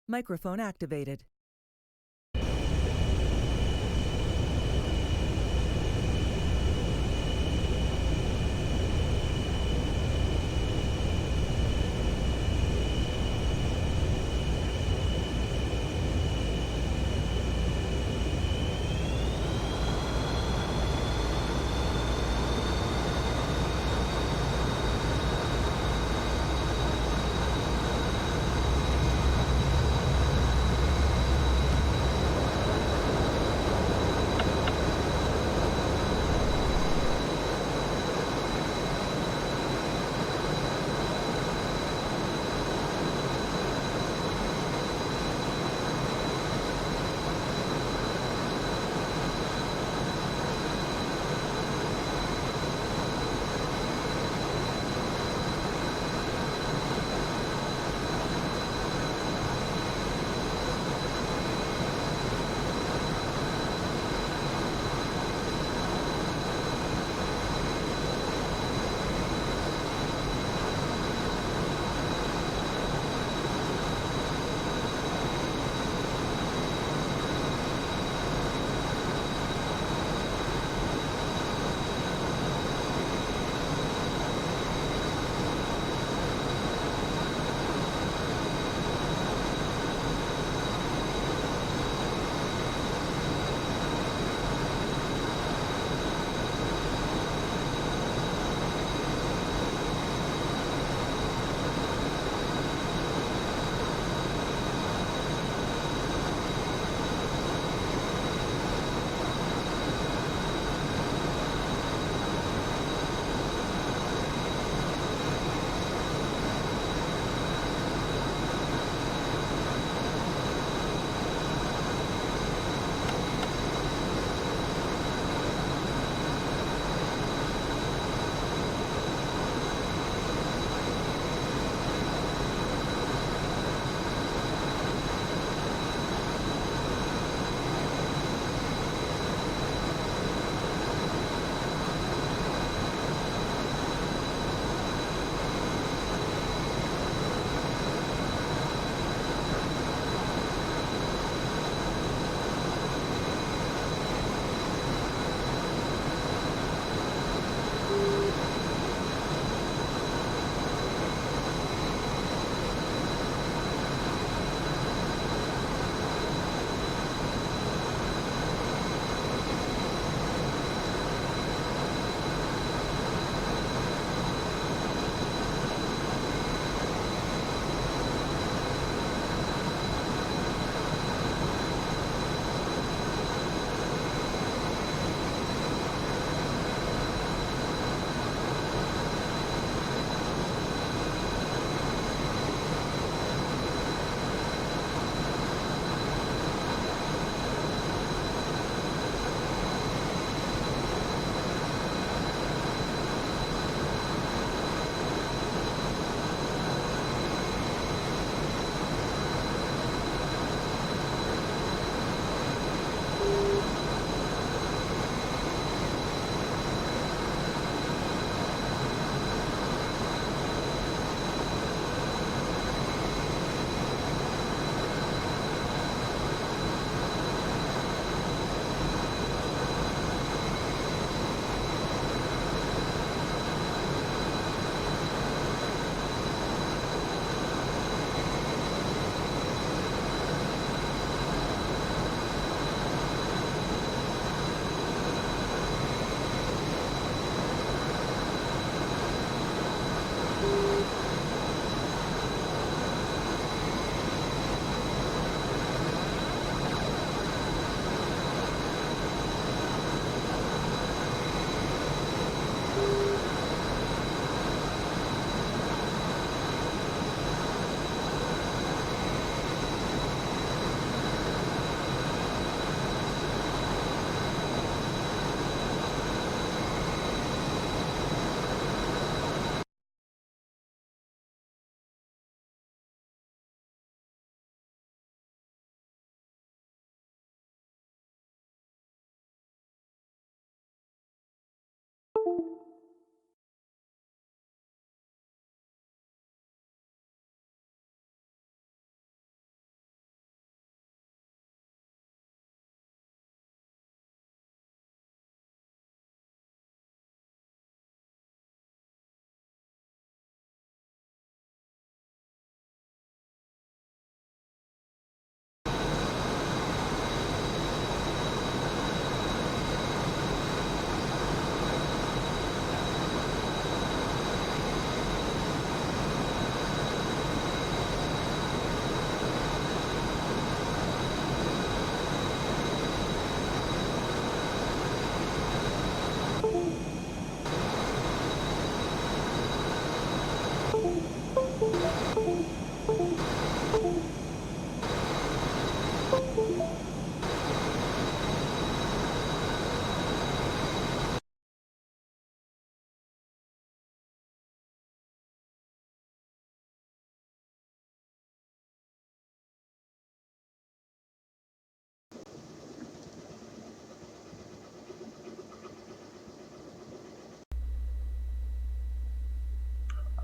Microphone activated.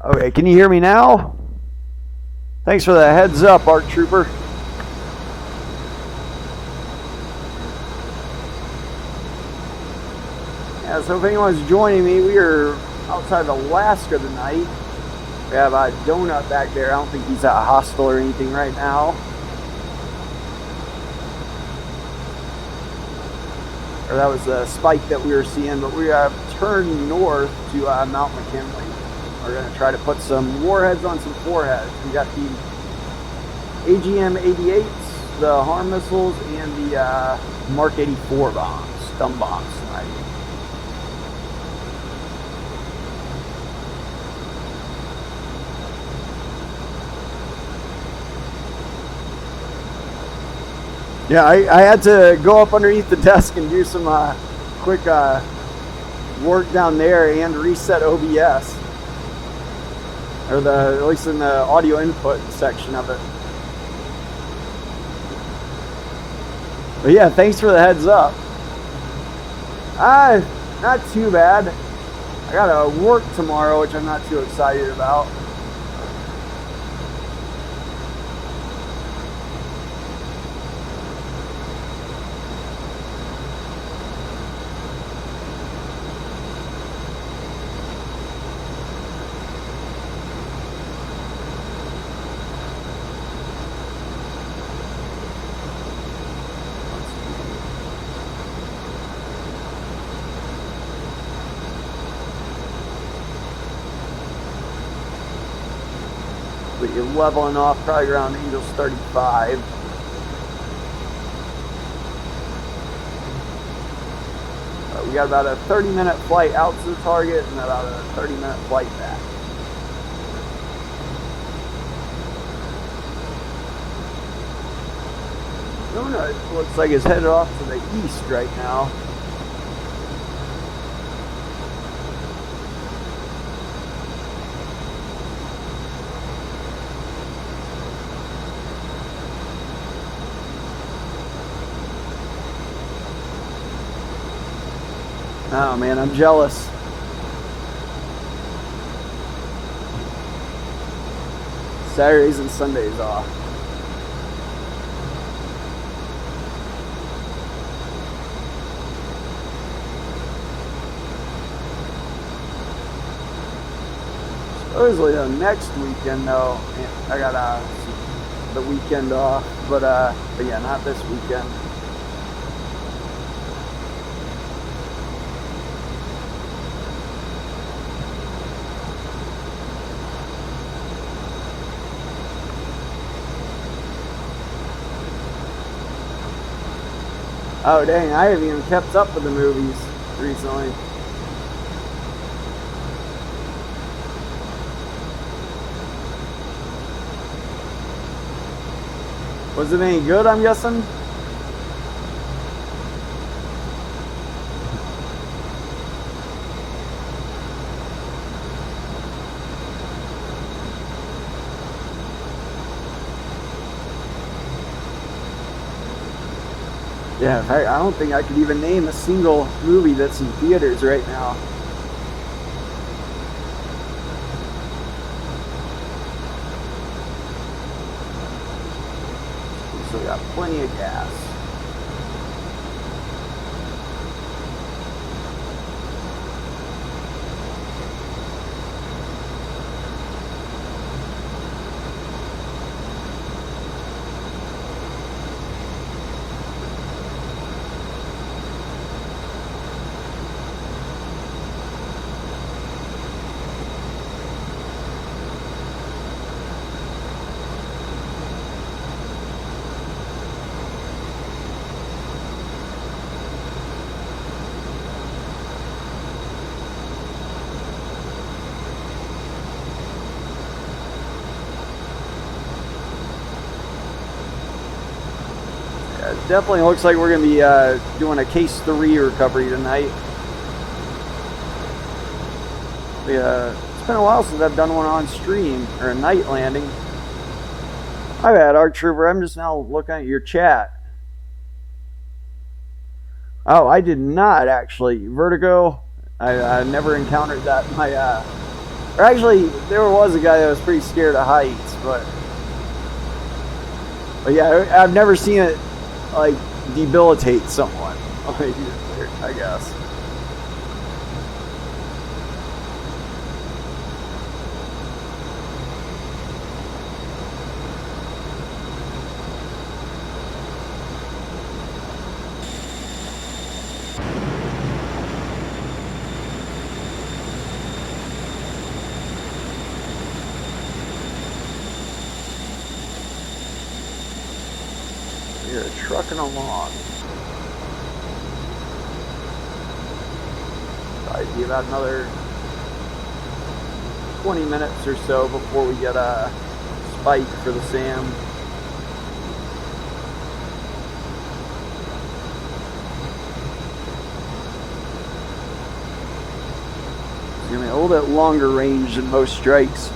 Okay, can you hear me now? Thanks for the heads up, ARC Trooper. Yeah, so if anyone's joining me, we are outside of Alaska tonight. We have a donut back there. I don't think he's at a hostel or anything right now. Or that was the spike that we were seeing, but we have turned north to Mount McKinley. We're going to try to put some warheads on some foreheads. We got the AGM-88s, the HARM missiles, and the Mark 84 bombs, stun bombs tonight. Yeah, I had to go up underneath the desk and do some quick work down there and reset OBS. Or at least in the audio input section of it. But yeah, thanks for the heads up. Not too bad. I gotta work tomorrow, which I'm not too excited about. But you're leveling off probably around Angels 35. We got about a 30-minute flight out to the target and about a 30-minute flight back. Donut looks like it's headed off to the east right now. Oh man, I'm jealous. Saturdays and Sundays off. Supposedly the next weekend though, I got the weekend off, but yeah, not this weekend. Oh dang, I haven't even kept up with the movies recently. Was it any good, I'm guessing? Yeah, I don't think I could even name a single movie that's in theaters right now. So we got plenty of gas. It definitely looks like we're going to be doing a Case 3 recovery tonight. It's been a while since I've done one on stream, or a night landing. My bad, ARC Trooper. I'm just now looking at your chat. Oh, I did not actually. Vertigo, I never encountered that in my Or actually, there was a guy that was pretty scared of heights, but yeah, I've never seen it like debilitate someone. Like, I guess. You're trucking along. Probably be about another 20 minutes or so before we get a spike for the SAM. It's gonna be a little bit longer range than most strikes.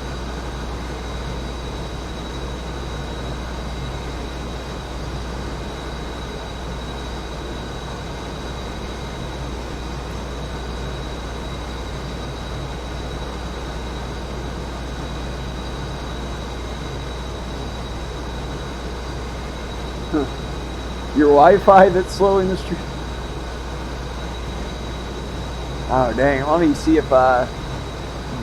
Your Wi-Fi that's slowing the stream. Oh dang! Let me see if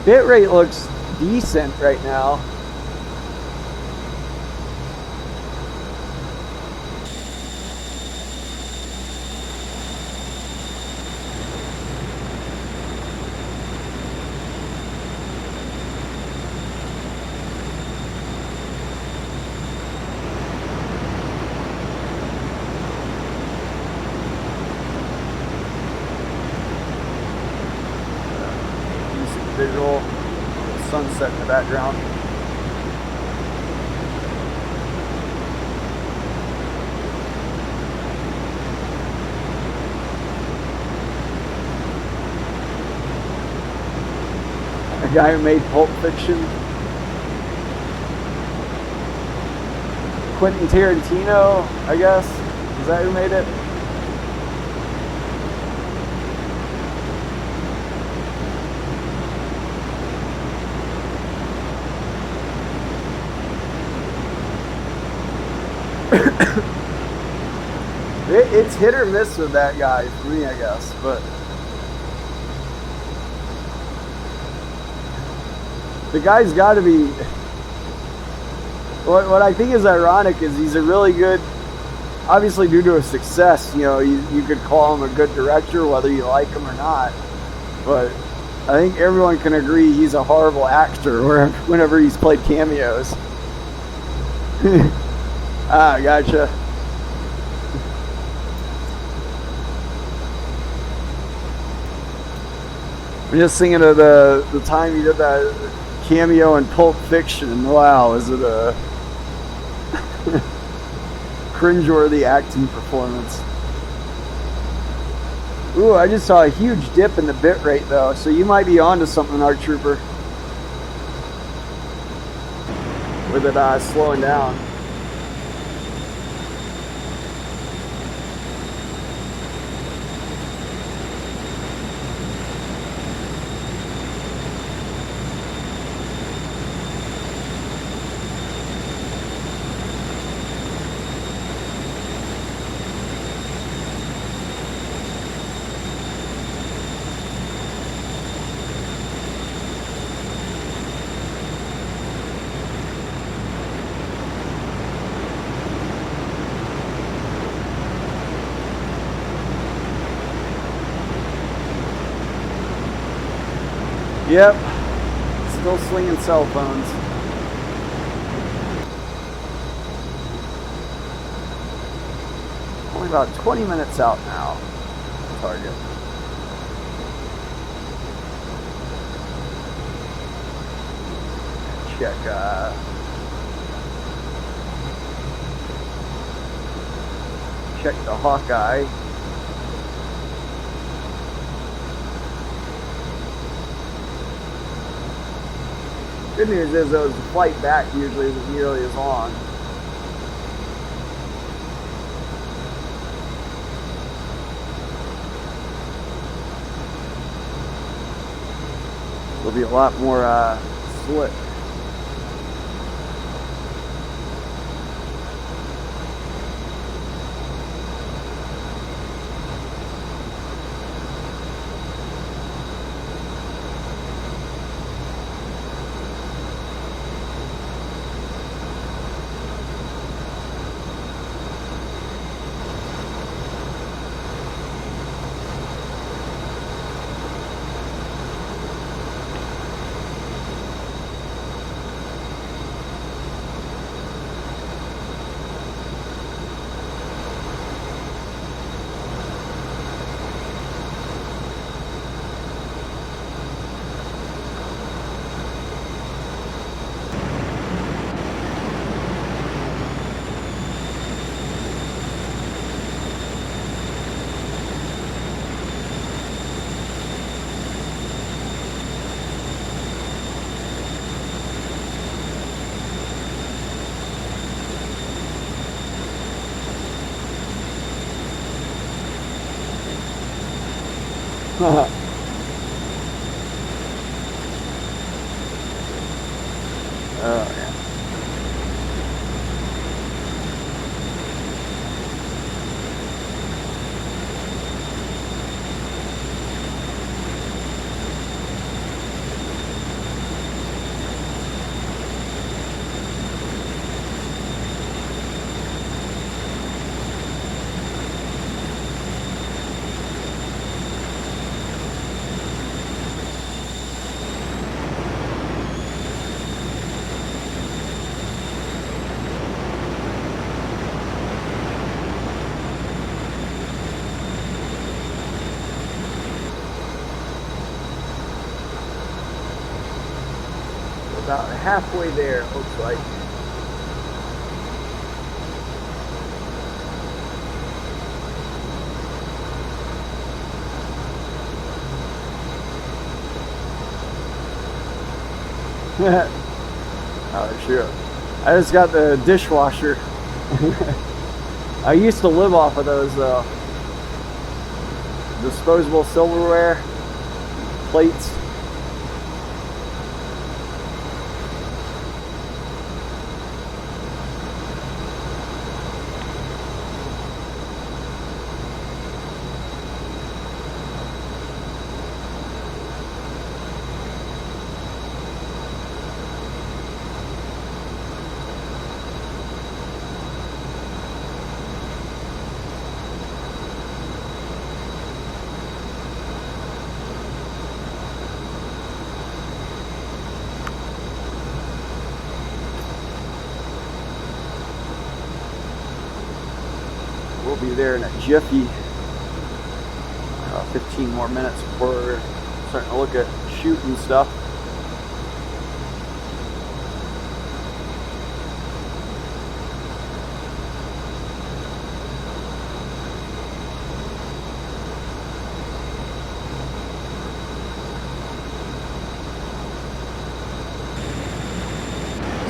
bit rate looks decent right now. Visual sunset in the background. A guy who made Pulp Fiction. Quentin Tarantino, I guess. Is that who made it? It's hit or miss with that guy for me, I guess, but the guy's got to be. What I think is ironic is he's a really good, obviously due to his success, you know, you could call him a good director whether you like him or not, but I think everyone can agree he's a horrible actor whenever he's played cameos. Ah, gotcha. I'm just thinking of the time he did that cameo in Pulp Fiction. Wow, is it a cringeworthy acting performance? Ooh, I just saw a huge dip in the bit rate though, so you might be onto something, Art Trooper, with it slowing down. Yep, still slinging cell phones. Only about 20 minutes out now. Target. Check the Hawkeye. Good news is though, the flight back usually isn't nearly as long. It'll be a lot more slick. Oh, yeah. About halfway there, it looks like. Oh, sure. I just got the dishwasher. I used to live off of those disposable silverware plates. We'll be there in a jiffy. 15 more minutes before we're starting to look at shooting stuff.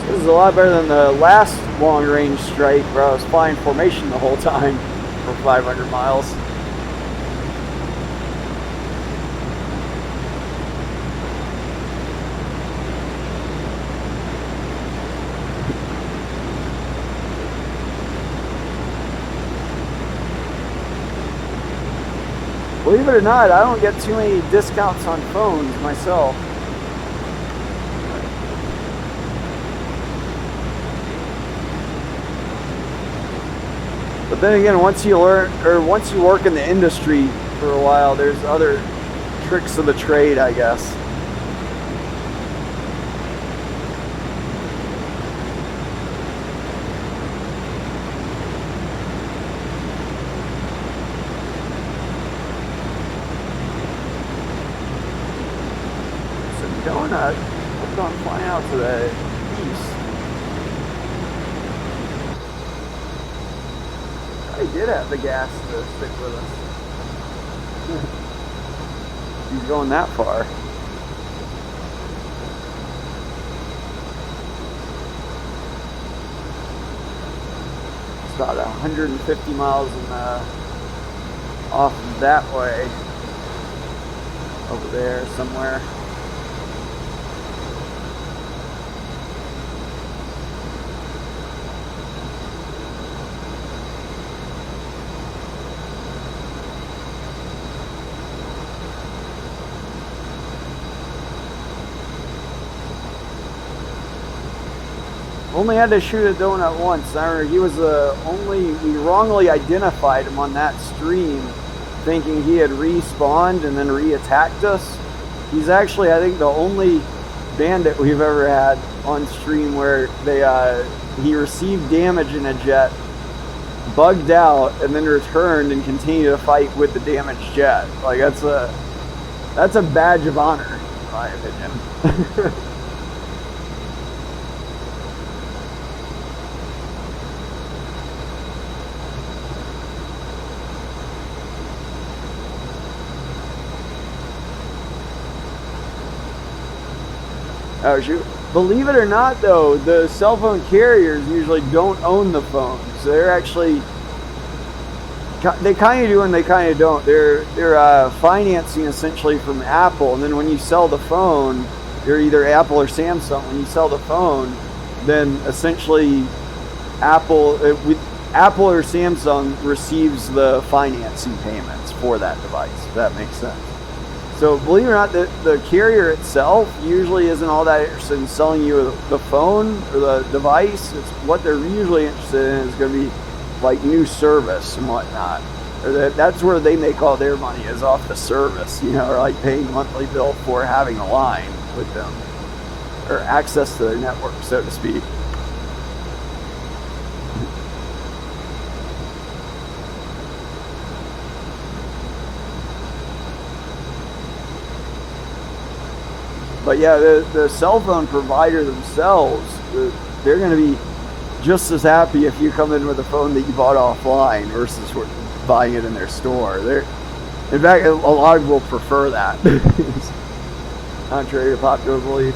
This is a lot better than the last long-range strike where I was flying formation the whole time for 500 miles. Believe it or not, I don't get too many discounts on phones myself. But then again, once you learn, or once you work in the industry for a while, there's other tricks of the trade, I guess. So donut, what's on flying out today? East. He did have the gas to stick with us. He's going that far. It's about 150 miles off that way. Over there somewhere. only had to shoot a donut once. I remember he was we wrongly identified him on that stream, thinking he had respawned and then re-attacked us. He's actually, I think, the only bandit we've ever had on stream where he received damage in a jet, bugged out, and then returned and continued to fight with the damaged jet. Like, that's a badge of honor, in my opinion. Oh shoot. Believe it or not, though, the cell phone carriers usually don't own the phones. They're actually, they kind of do and they kind of don't. They're financing essentially from Apple, and then when you sell the phone, they're either Apple or Samsung. When you sell the phone, then essentially Apple or Samsung receives the financing payments for that device, if that makes sense. So believe it or not, the carrier itself usually isn't all that interested in selling you the phone or the device. It's what they're usually interested in is going to be like new service and whatnot. Or that's where they make all their money, is off the service, or like paying a monthly bill for having a line with them or access to their network, so to speak. But yeah, the cell phone provider themselves, they're going to be just as happy if you come in with a phone that you bought offline versus buying it in their store. In fact, a lot will prefer that, contrary to popular belief.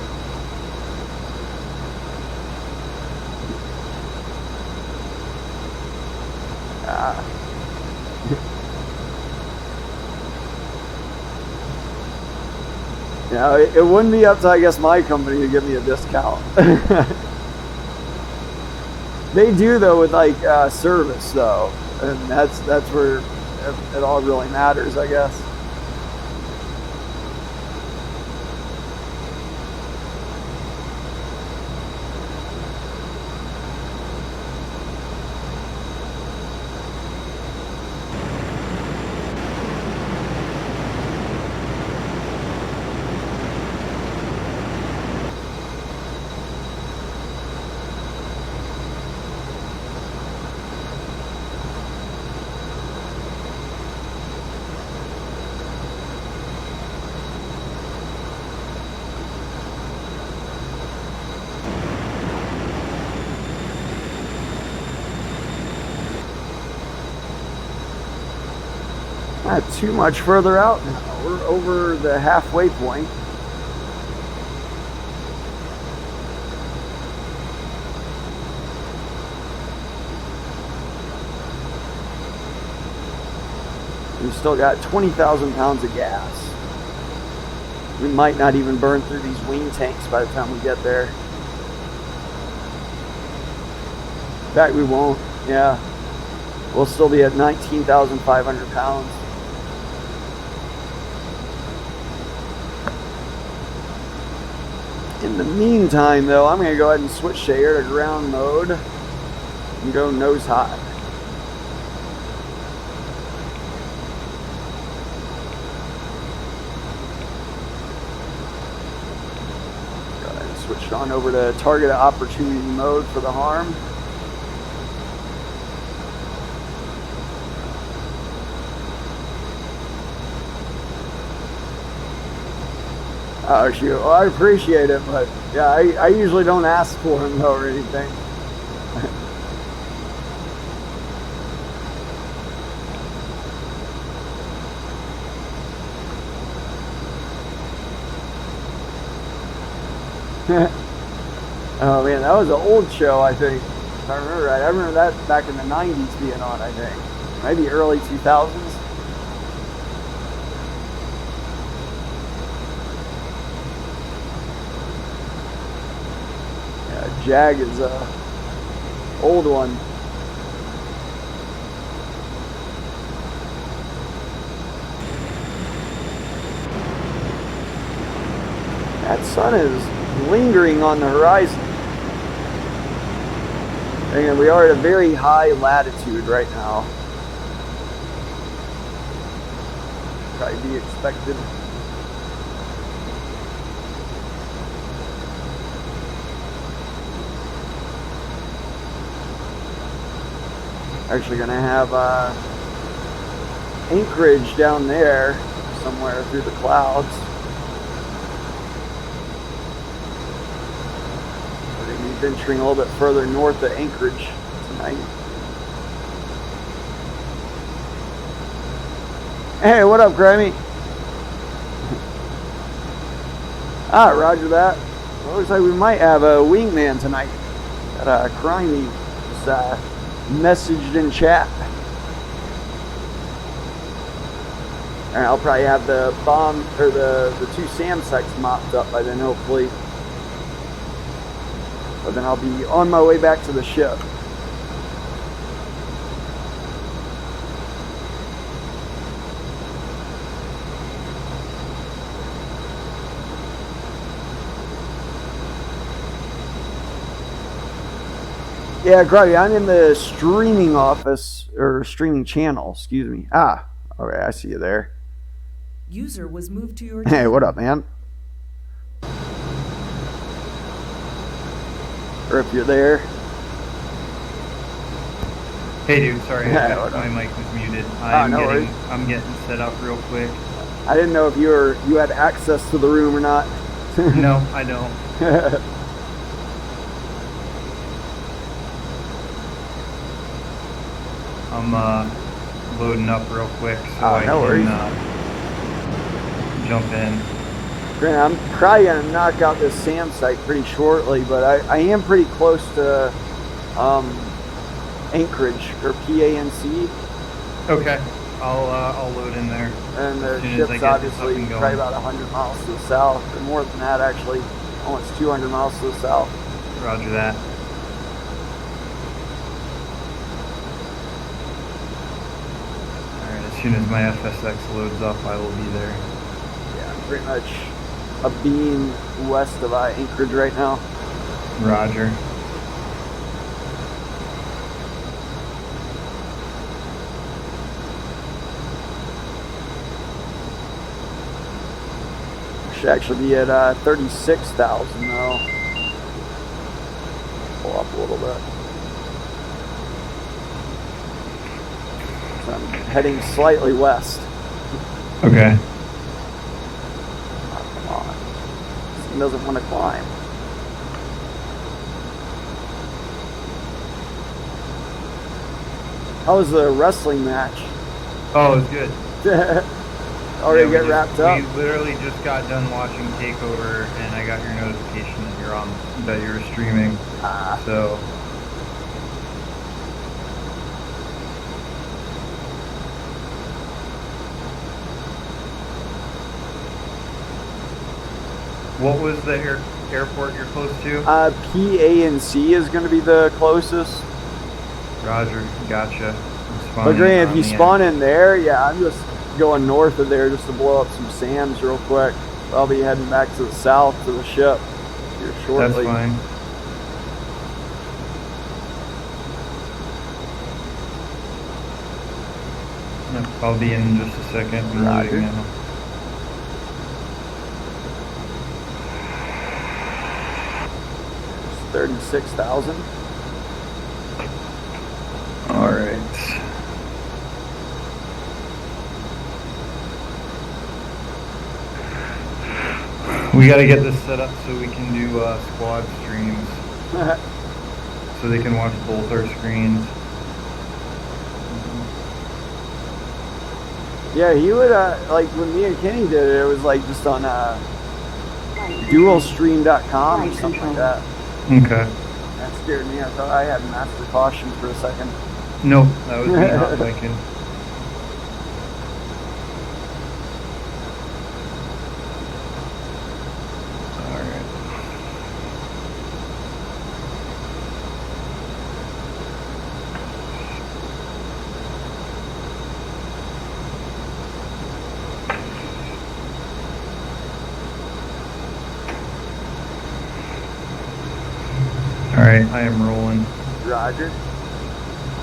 It wouldn't be up to, I guess, my company to give me a discount. They do, though, with like service, though, and that's where it all really matters, I guess. Not too much further out now. We're over the halfway point. We've still got 20,000 pounds of gas. We might not even burn through these wing tanks by the time we get there. In fact, we won't. Yeah. We'll still be at 19,500 pounds. In the meantime, though, I'm going to go ahead and switch to air to ground mode and go nose high. Go ahead and switch it on over to target opportunity mode for the harm. Oh shoot, well, I appreciate it, but yeah, I usually don't ask for them though or anything. Oh man, that was an old show, I think. If I remember right. I remember that back in the 90s being on, I think. Maybe early 2000s. Jag is a old one. That sun is lingering on the horizon. And we are at a very high latitude right now. Probably be expected. Actually gonna have Anchorage down there somewhere through the clouds. We're gonna be venturing a little bit further north of Anchorage tonight. Hey, what up, Grammy? Roger that. Well, looks like we might have a wingman tonight. Got Crimey just messaged in chat. And I'll probably have the bomb or the two SAM-Secs mopped up by then, hopefully. But then I'll be on my way back to the ship. Yeah, Grody, I'm in the streaming office, or streaming channel, excuse me. Okay, I see you there. User was moved to your... Hey, what up, man? Or if you're there. Hey, dude, sorry, Yeah, my mic was muted. worries. I'm getting set up real quick. I didn't know if you had access to the room or not. No, I don't. I'm loading up real quick so I can jump in. Grant, I'm probably going to knock out this SAM-Site pretty shortly, but I am pretty close to Anchorage, or PANC. Okay, I'll load in there. And the ship's obviously probably about 100 miles to the south, or more than that actually, almost 200 miles to the south. Roger that. Alright, as soon as my FSX loads up, I will be there. Yeah, pretty much a beam west of Anchorage right now. Roger. Should actually be at 36,000 though. Pull up a little bit. So I'm heading slightly west. Okay. Oh, come on. This thing doesn't want to climb. How was the wrestling match? Oh, it was good. Already get wrapped up? We literally just got done watching TakeOver, and I got your notification that you're streaming. So. What was the airport you're close to? PANC is going to be the closest. Roger, gotcha. But Grant, if you spawn in there, yeah, I'm just going north of there just to blow up some SAMs real quick. I'll be heading back to the south to the ship here shortly. That's fine. Yep, I'll be in just a second. I'm loading now. It's 36,000. All right. We got to get this set up so we can do squad streams. So they can watch both our screens. Yeah, he would, like when me and Kenny did it, it was like just on dualstream.com or something like that. Okay. That scared me. I thought I had master caution for a second. Nope, that was me not thinking. Alright, I am rolling. Roger.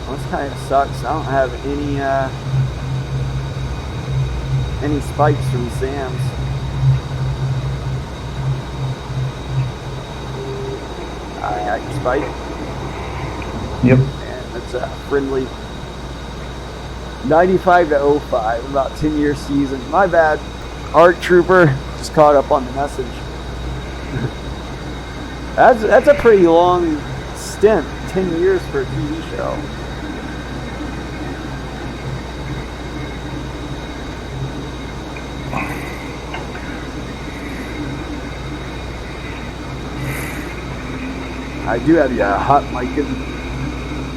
Well, this kind of sucks. I don't have any spikes from Sam's. I got your spike. Yep. And it's a friendly 95 to 05, about 10-year season. My bad. Art Trooper just caught up on the message. That's a pretty long stint, 10 years for a TV show. I do have a hot mic in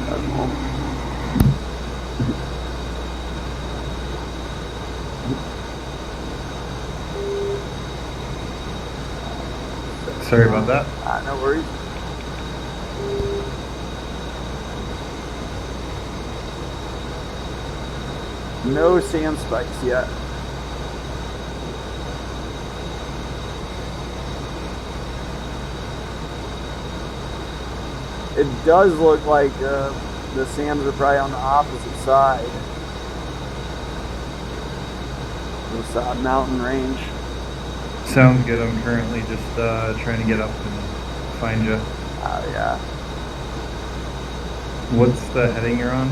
at home. Sorry about that. No worries. No Sam spikes yet. It does look like the Sams are probably on the opposite side. This mountain range. Sounds good. I'm currently just trying to get up and find you. Yeah. What's the heading you're on?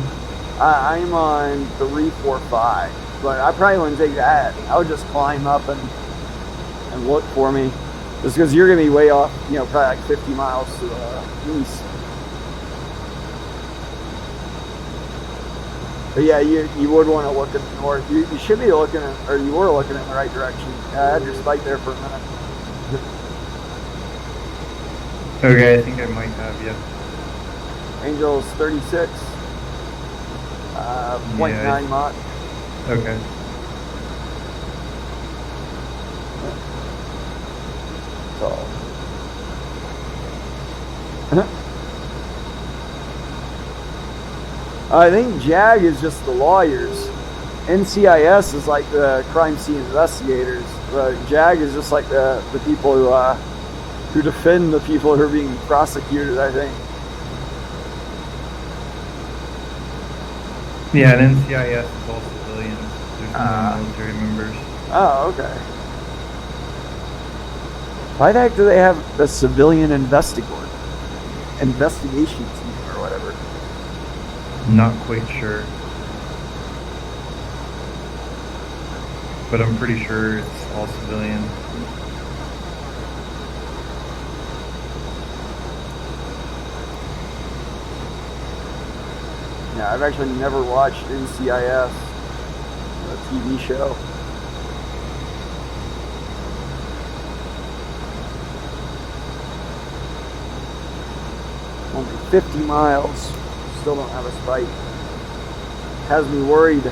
I'm on 345, but I probably wouldn't take that. I would just climb up and look for me, just because you're gonna be way off. Probably like 50 miles to the east. But yeah, you would want to look at the north. You should be looking at, or you were looking in the right direction. I had your spike there for a minute. Okay, I think I might have you. Angel's 36. 0.9 Mach. Okay. So. I think JAG is just the lawyers. NCIS is like the crime scene investigators. But JAG is just like the people who defend the people who are being prosecuted, I think. Yeah, and NCIS is all civilians. There's no military members. Oh, okay. Why the heck do they have the civilian investigation team or whatever? Not quite sure. But I'm pretty sure it's all civilian. Yeah, I've actually never watched NCIS, the TV show. Only 50 miles. Still don't have a spike. Has me worried.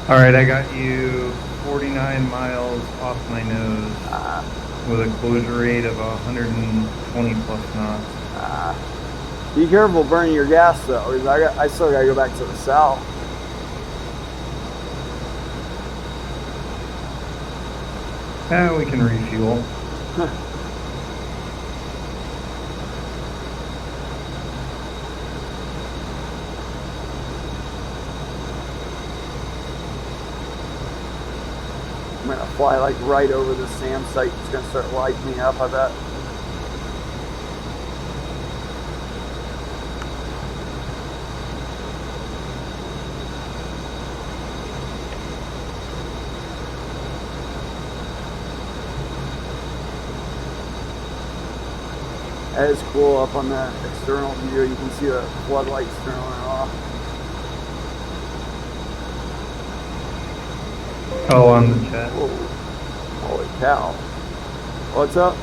Alright, I got you 49 miles off my nose with a closure rate of 120 plus knots. Be careful burning your gas though, because I still gotta go back to the south. We can refuel. I'm gonna fly like right over the SAM site. It's gonna start lighting me up, I bet. That is cool. Up on the external view, you can see the floodlights turn on and off. Oh, on the chat. Whoa. Holy cow. What's up?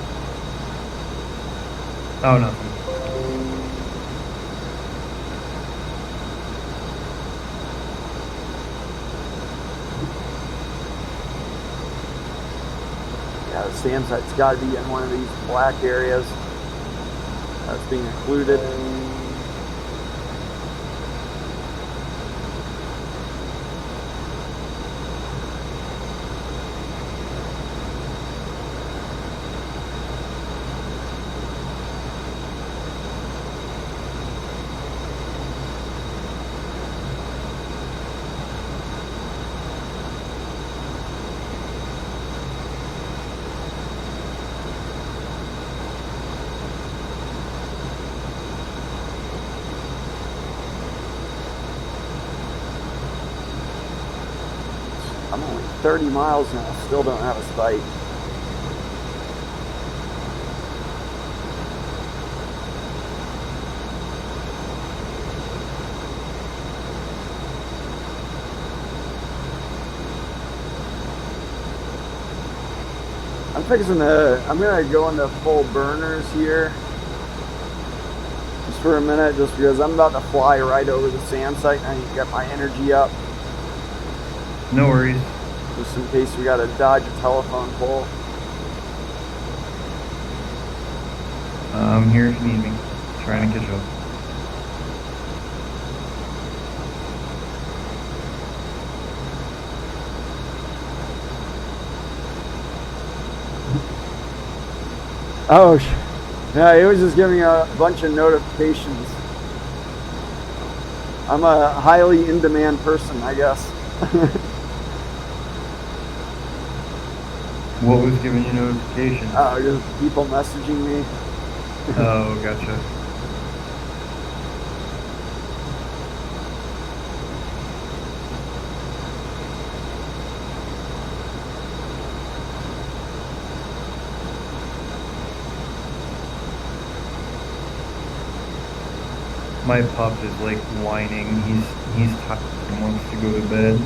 Oh, nothing. Yeah, the SAM site's got to be in one of these black areas. That's being included. 30 miles now. Still don't have a spike. I'm gonna go into full burners here just for a minute, just because I'm about to fly right over the sand site and I need to get my energy up. No worries. Just in case we gotta dodge a telephone pole. I'm here if you need me. Trying to catch up. Oh, yeah, it was just giving me a bunch of notifications. I'm a highly in-demand person, I guess. What was giving you notifications? Oh, just people messaging me. Oh, gotcha. My pup is like whining. He's tired and wants to go to bed.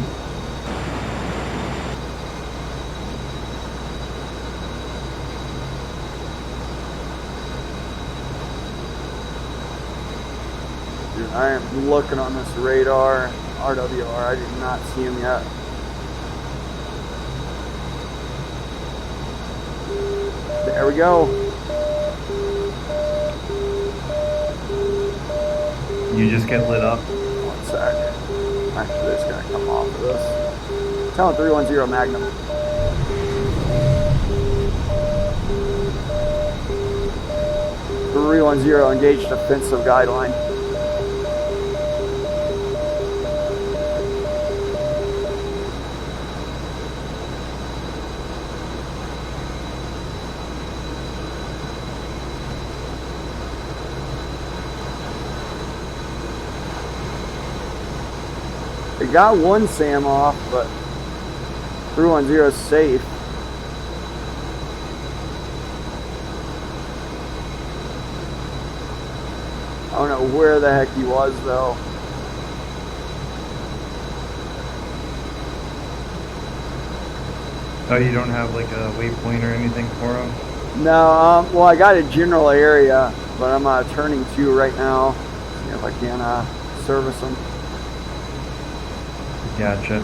Dude, I am looking on this radar, RWR. I did not see him yet. There we go. You just get lit up. 1 sec. Actually, it's gonna come off of this. Talent 310 Magnum. Three 310 engaged defensive guideline. It got one SAM off, but 310 is safe. I don't know where the heck he was though. Oh, you don't have like a waypoint or anything for him? No, well, I got a general area, but I'm turning 2 right now. See if I can service him. Gotcha.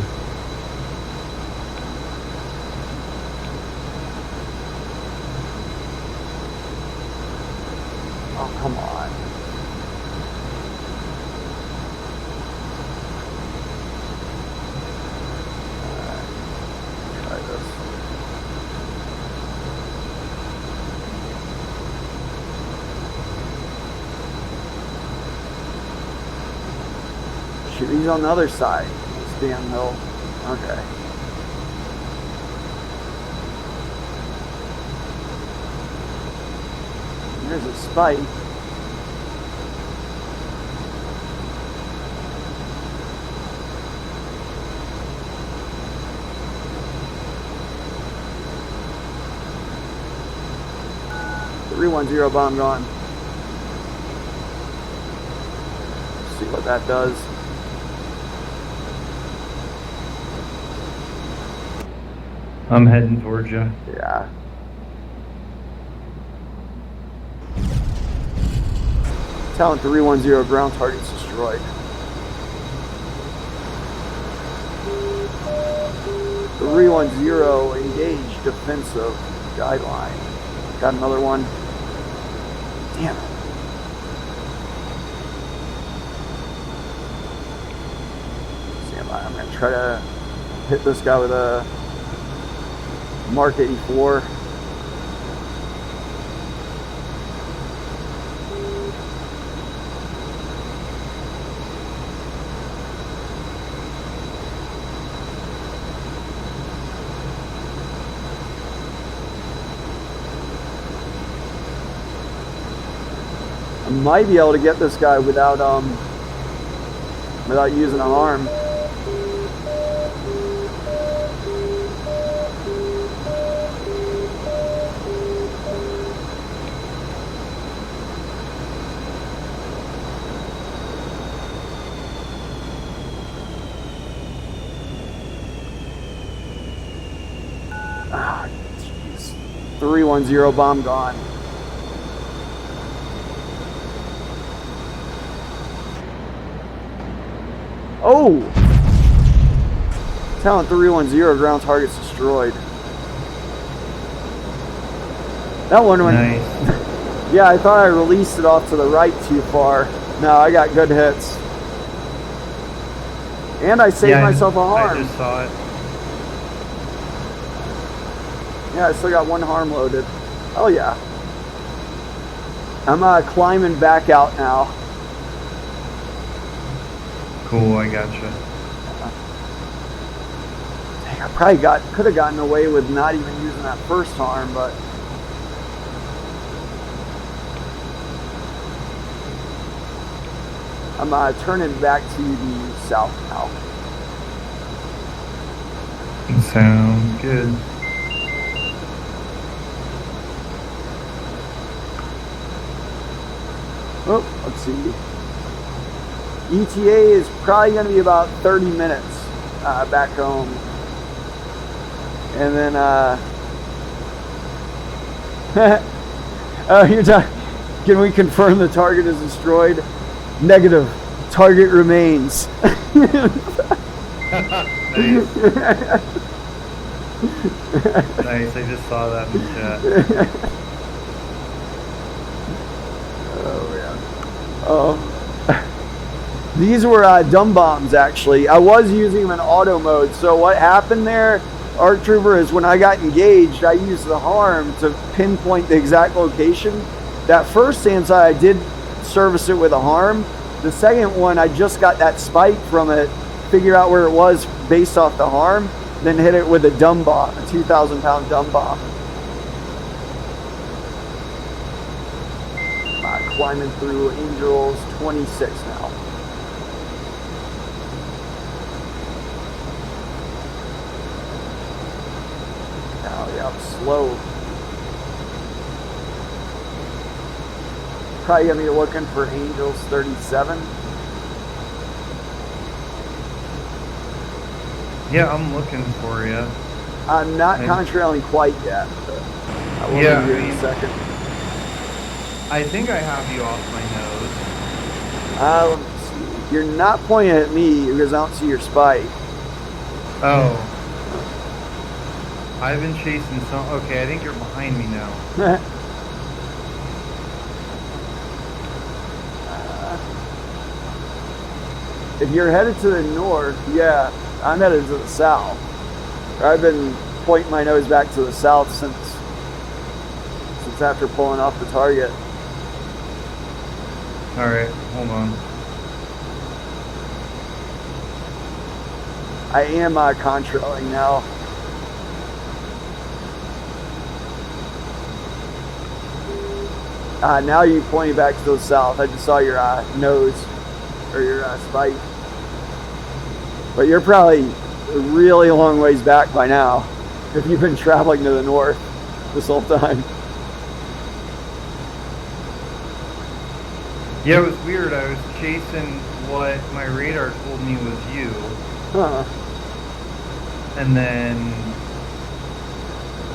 Oh, come on. Try this. Shoot, he's on the other side. This damn hill. Okay. There's a spike. The 310 bomb gone. See what that does. I'm heading towards you. Yeah. Talent 310 ground targets destroyed. 310 engaged defensive guideline. Got another one. Damn it. Stand by. I'm going to try to hit this guy with a Mark 84. I might be able to get this guy without using an arm. Ah, jeez. 310 bomb gone. Oh! Talent 310, ground targets destroyed. That one went. Nice. Yeah, I thought I released it off to the right too far. No, I got good hits. And I saved myself a harm. I just saw it. Yeah, I still got one harm loaded. Oh yeah. I'm climbing back out now. Cool, I gotcha. Dang, I probably could have gotten away with not even using that first harm, but I'm turning back to the south now. Sounds good. Oh, let's see. ETA is probably going to be about 30 minutes back home. And then, oh, you're talking, can we confirm the target is destroyed? Negative. Target remains. Nice. Nice, I just saw that in the chat. Oh, yeah. Oh. These were dumb bombs, actually. I was using them in auto mode. So what happened there, Arc Trooper, is when I got engaged, I used the harm to pinpoint the exact location. That first sand side, I did service it with a harm. The second one, I just got that spike from it, figure out where it was based off the harm, then hit it with a dumb bomb, a 2,000-pound dumb bomb. Climbing through Angels 26 now. Oh yeah, I'm slow. Probably gonna be looking for Angels 37. Yeah, I'm looking for you. I'm not contrailing quite yet, but I will be here in a second. I think I have you off my nose. Let me see. You're not pointing at me because I don't see your spike. Oh. I've been chasing some. Okay, I think you're behind me now. If you're headed to the north, yeah, I'm headed to the south. I've been pointing my nose back to the south since after pulling off the target. Alright, hold on. I am contrailing now. Now you pointing back to the south. I just saw your nose or your spike. But you're probably a really long ways back by now if you've been traveling to the north this whole time. Yeah, it was weird. I was chasing what my radar told me was you. Huh. And then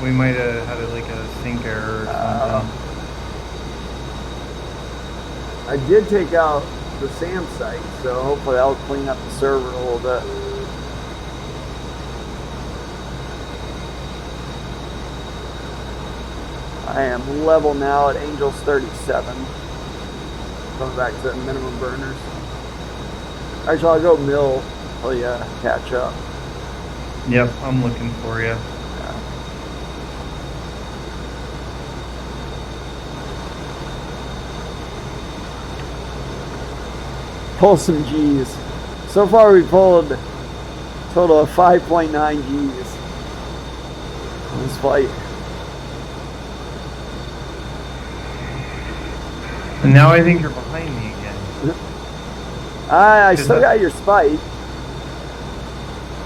we might have had like a sync error or something. I did take out the SAM site, so hopefully that'll clean up the server a little bit. I am level now at Angels 37. Coming back to the minimum burners. Actually, I'll go mill till you catch up. Yep, I'm looking for you. Pull some G's. So far we pulled a total of 5.9 G's on this flight. And now I think you're behind me again. I still got your spike.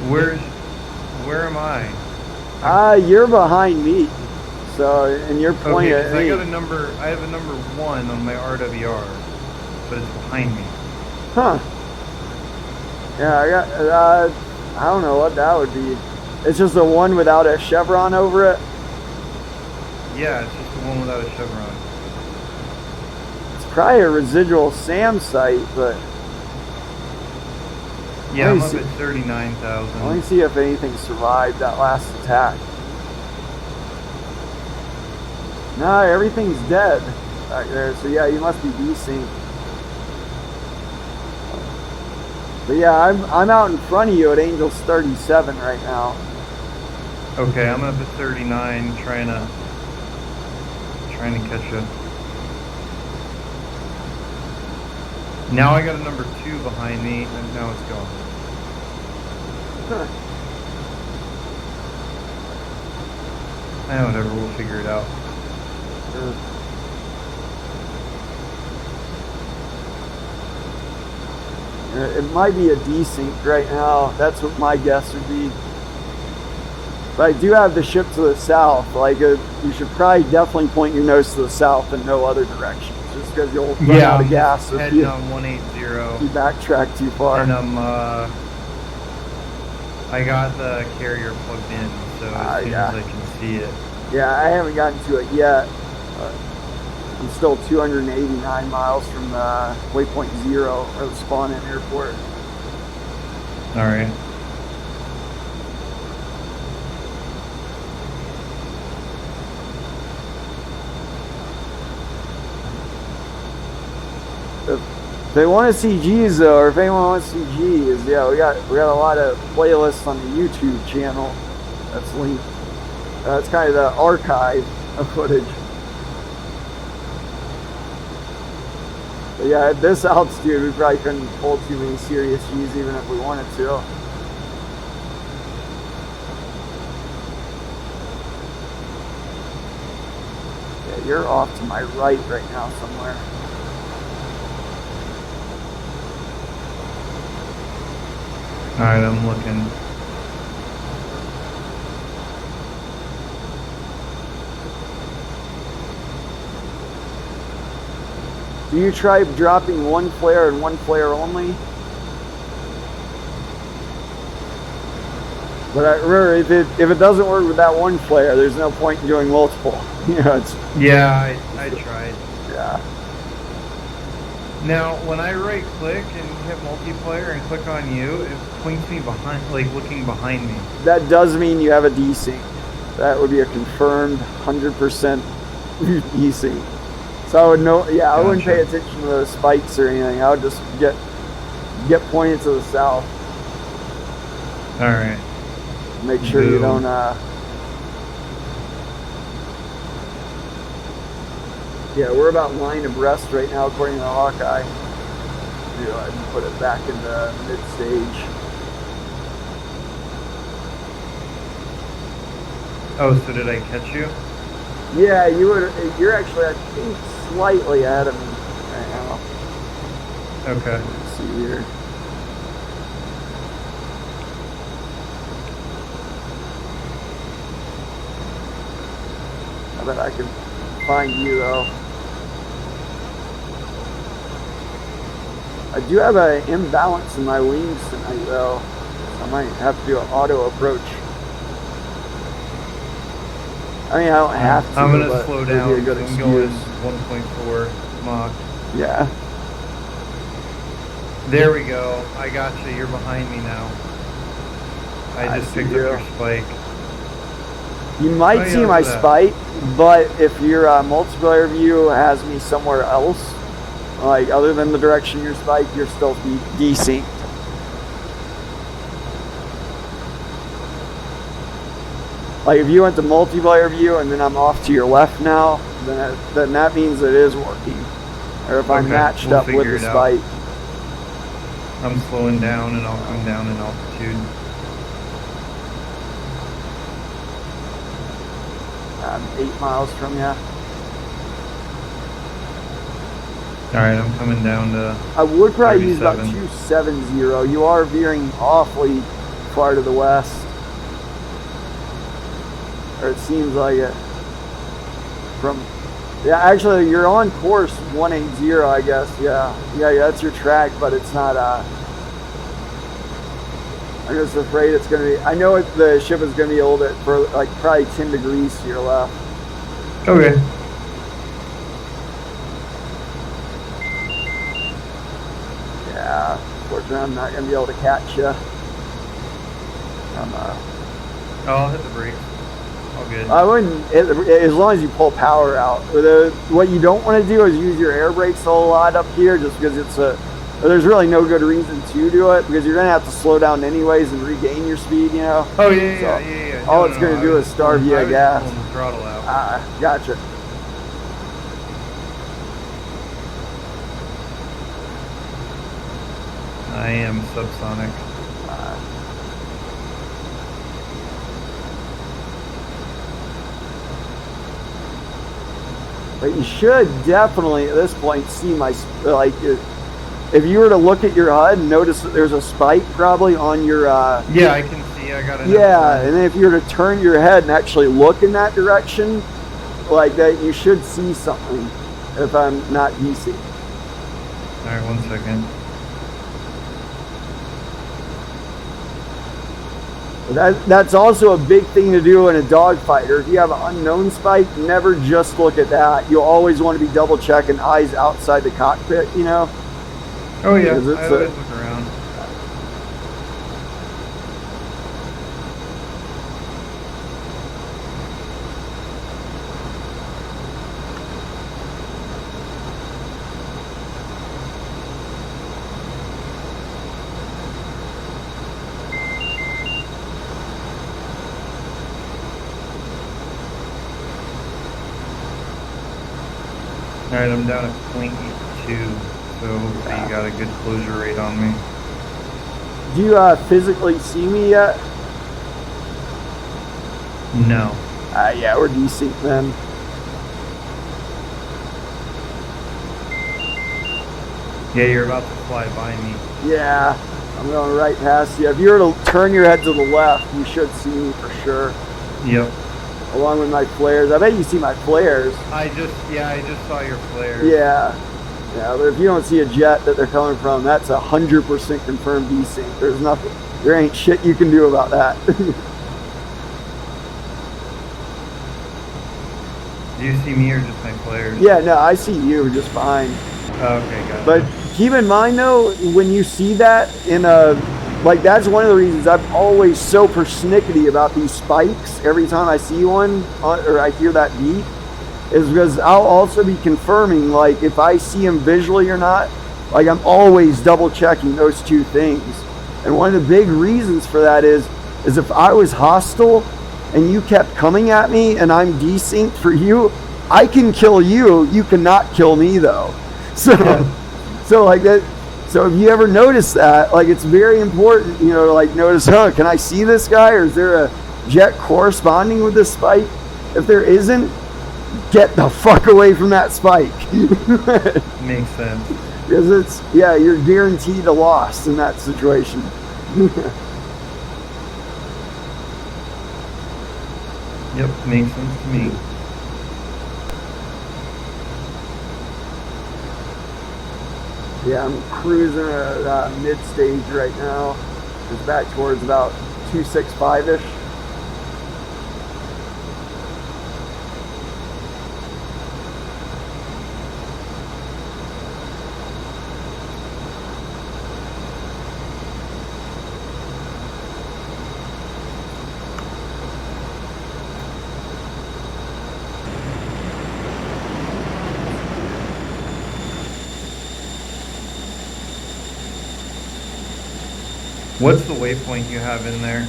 Where am I? You're behind me. So, and you're pointing at me. I have a number 1 on my RWR, but it's behind me. Huh. Yeah, I got, I don't know what that would be. It's just the one without a chevron over it? Yeah, it's just the one without a chevron. It's probably a residual SAM site, but... Yeah, I'm up see. at 39,000. Let me see if anything survived that last attack. No, everything's dead back there. So yeah, you must be desync. But yeah, I'm out in front of you at Angels 37 right now. Okay, I'm up at 39, trying to catch up. Now I got a number 2 behind me, and now it's gone. Huh. Whatever, we'll figure it out. It might be a desync right now. That's what my guess would be. But I do have the ship to the south. Like, you should probably definitely point your nose to the south and no other direction. Just because you'll run out of gas if heading you on 180. you backtrack too far. And I got the carrier plugged in, so as soon as I can see it. Yeah, I haven't gotten to it yet. I'm still 289 miles from waypoint 0, or the spawn-in airport. All right. If they want to see G's though, or if anyone wants to see G's, yeah, we got a lot of playlists on the YouTube channel that's linked. That's kind of the archive of footage. But yeah, at this altitude, we probably couldn't pull too many serious G's even if we wanted to. Yeah, you're off to my right now somewhere. Alright, I'm looking. Do you try dropping one flare and one flare only? But remember, if it doesn't work with that one flare, there's no point in doing multiple. You know, it's... Yeah, I tried. Yeah. Now, when I right click and hit multiplayer and click on you, it points me behind, like looking behind me. That does mean you have a desync. That would be a confirmed 100% desync. So I would know, yeah, I wouldn't pay attention to those spikes or anything. I would just get pointed to the south. All right. Make sure you don't, yeah, we're about line abreast right now according to Hawkeye. Go ahead and put it back into mid-stage. Oh, so did I catch you? Yeah, you're actually, I think, slightly ahead of me right now. Okay. Let's see here. I bet I can find you though. I do have an imbalance in my wings tonight though. I might have to do an auto approach. I mean, I don't have to. I'm gonna slow down. I'm going 1.4 Mach. Yeah. There we go. I got you. You're behind me now. I just picked up your spike. You might see my spike, but if your multiplayer view has me somewhere else, like other than the direction your spike, you're still desynced. Like if you went to multiplayer view and then I'm off to your left now, then that means it is working. Or if I'm matched up with the spike. I'm slowing down and I'll come down in altitude. I'm 8 miles from you. Alright, I'm coming down to I would probably 37. use about 270. You are veering awfully far to the west. Or it seems like it. Yeah, actually, you're on course 180, I guess. Yeah, that's your track, but it's not. I'm just afraid it's going to be. I know the ship is going to be a little bit for like probably 10 degrees to your left. Okay. Yeah, unfortunately, I'm not going to be able to catch you. I'll hit the brakes. All good. I wouldn't, as long as you pull power out. What you don't want to do is use your air brakes a whole lot up here, just because there's really no good reason to do it, because you're going to have to slow down anyways and regain your speed, you know? Oh, yeah. All it's going to do is starve you of gas. Pulling the throttle out. Gotcha. I am subsonic. But you should definitely at this point see my, like, if you were to look at your HUD and notice that there's a spike probably on your yeah, I can see. I got it. Yeah, and then if you were to turn your head and actually look in that direction like that, you should see something, if I'm not DC. All right, 1 second. That's also a big thing to do in a dogfighter. If you have an unknown spike, never just look at that. You'll always want to be double checking eyes outside the cockpit, you know? Oh yeah, I always look around. All right, I'm down at 0.82, so hopefully you got a good closure rate on me. Do you physically see me yet? No. Yeah, we're decent then. Yeah, you're about to fly by me. Yeah, I'm going right past you. If you were to turn your head to the left, you should see me for sure. Yep. Along with my flares. I bet you see my flares. I just saw your flares. Yeah. Yeah, but if you don't see a jet that they're coming from, that's 100% confirmed desync. There's nothing, there ain't shit you can do about that. Do you see me or just my flares? Yeah, no, I see you just fine. Oh, okay, got it. But keep in mind though, when you see that in like that's one of the reasons I'm always so persnickety about these spikes every time I see one or I hear that beep, is because I'll also be confirming, like, if I see them visually or not. Like, I'm always double checking those two things. And one of the big reasons for that is if I was hostile and you kept coming at me and I'm desynced for you, I can kill you. You cannot kill me though. So like that. So if you ever notice that, like, it's very important, you know, to like notice, can I see this guy, or is there a jet corresponding with this spike? If there isn't, get the fuck away from that spike. Makes sense. Because you're guaranteed a loss in that situation. Yep, makes sense to me. Yeah, I'm cruising at mid-stage right now. It's back towards about 265-ish. What's the waypoint you have in there?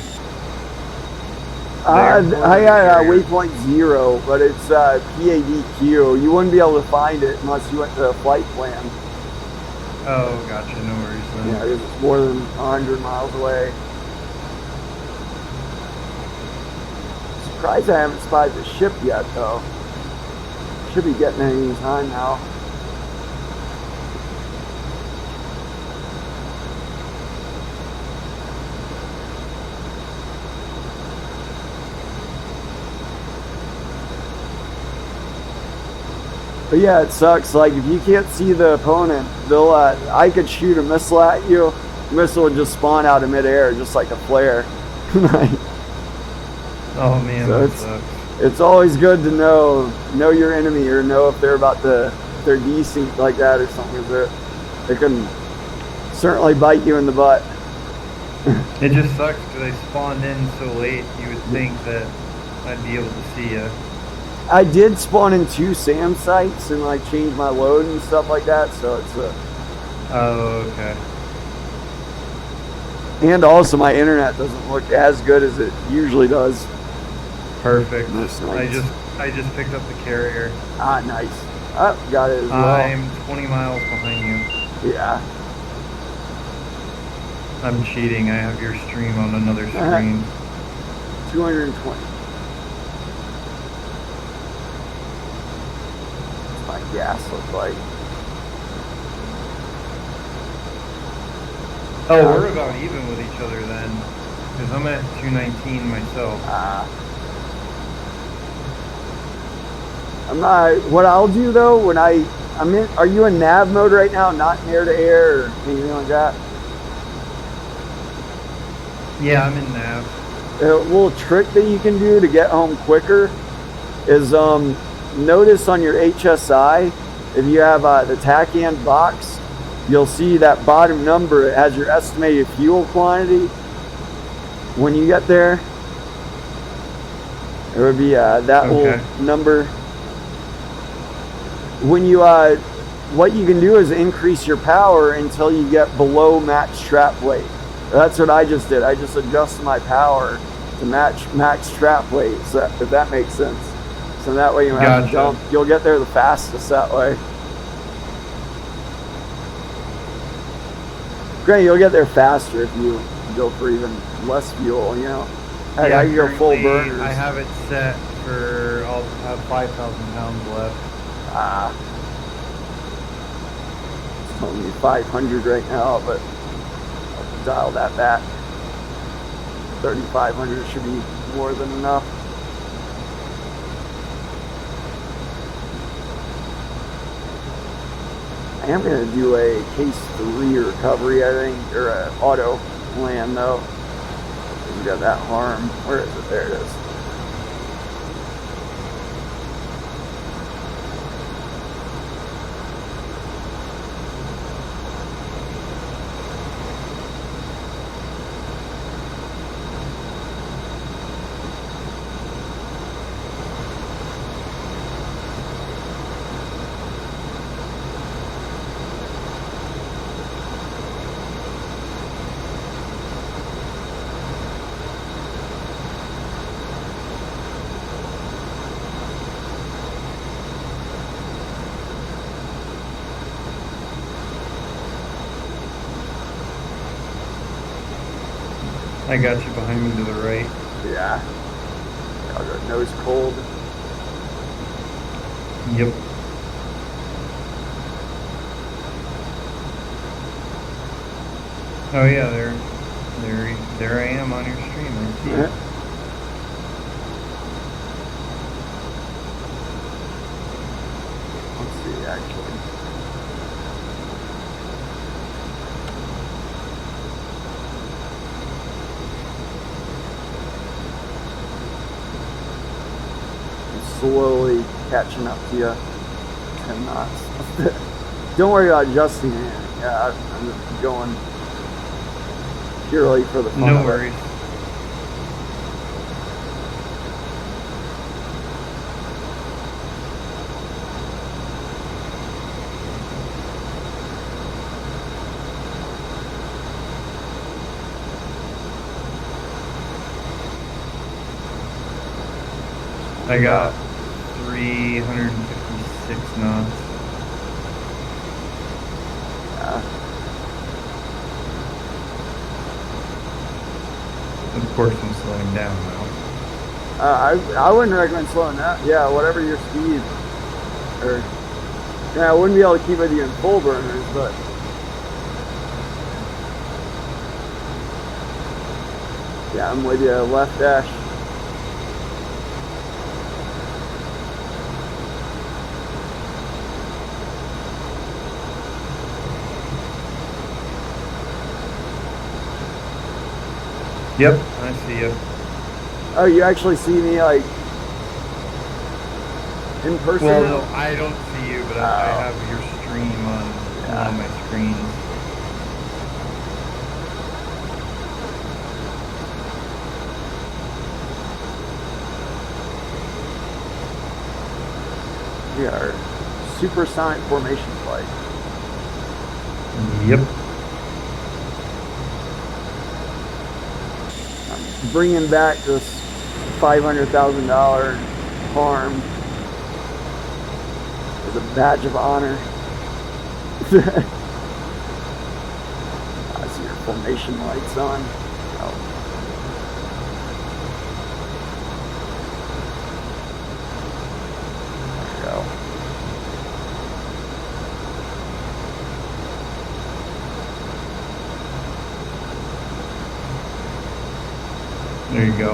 I got waypoint 0, but it's PADQ. You wouldn't be able to find it unless you went to a flight plan. Oh, gotcha. No worries then. Yeah, it's more than 100 miles away. Surprised I haven't spotted the ship yet, though. Should be getting it any time now. But yeah, it sucks. Like, if you can't see the opponent, I could shoot a missile at you, missile would just spawn out of midair, just like a flare. Oh man, So that sucks. it's always good to know your enemy, or know if they're about to, if they're desync like that or something. It can certainly bite you in the butt. It just sucks because I spawned in so late. You would think that I'd be able to see you. I did spawn in 2 SAM sites and like change my load and stuff like that, so it's Oh, okay. and also my internet doesn't look as good as it usually does. Perfect. That's nice. I just picked up the carrier. Ah, nice. Oh, got it as well. I'm 20 miles behind you. Yeah. I'm cheating. I have your stream on another screen. 220. What's my gas look like? Oh, we're about even with each other then. Because I'm at 219 myself. I'm not. What I'll do though, when I'm in, are you in nav mode right now, not in air to air or anything like that? Yeah, I'm in nav. A little trick that you can do to get home quicker is notice on your HSI, if you have the TACAN box, you'll see that bottom number. It has your estimated fuel quantity. When you get there, it would be that little number. When you what you can do is increase your power until you get below max trap weight. That's what I just did. I just adjusted my power to match max trap weight, so if that makes sense. So that way you don't have to dump. You'll get there the fastest that way. Granted, you'll get there faster if you go for even less fuel, you know. Yeah, you go full burners. I have it set for, I'll have 5,000 pounds left. It's telling me 500 right now, but I'll dial that back. 3,500 should be more than enough. I am going to do a case 3 recovery, I think, or an auto land though. We got that harm. Where is it? There it is. I got you behind me to the right. Yeah. I got nose cold. Yep. Oh yeah, there I am on your stream. I see it. Let's see, actually. Slowly catching up to you. 10 knots. Don't worry about adjusting it. Yeah, I'm going purely for the fun. No worries. I got 356 knots. Yeah. Of course I'm slowing down now. I wouldn't recommend slowing down. Yeah, whatever your speed. Or yeah, I wouldn't be able to keep with you in full burners, but yeah, I'm with you. Left dash. Yep, I see you. Oh, you actually see me like in person Well, now? no, I don't see you, but I have your stream on one of my screens. We are supersonic formation flight. Yep. I'm bringing back this $500,000 farm as a badge of honor. I see your formation lights on. Oh. There we go. There you go.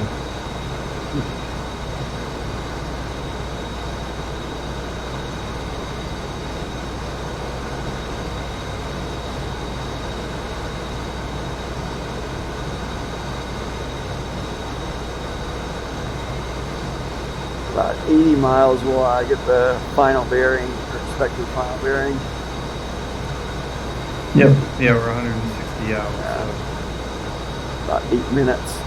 About 80 miles will I get the final bearing, or expected final bearing. Yep. Yeah, we're 160 out. So. About 8 minutes.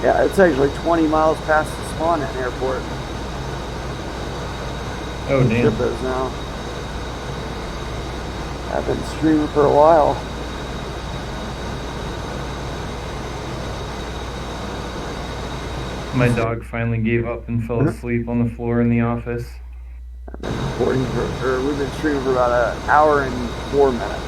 Yeah, it's actually 20 miles past the spawn at airport. Oh, damn. Ship is now. I've been streaming for a while. My dog finally gave up and fell asleep on the floor in the office. I've been recording we've been streaming for about an hour and 4 minutes.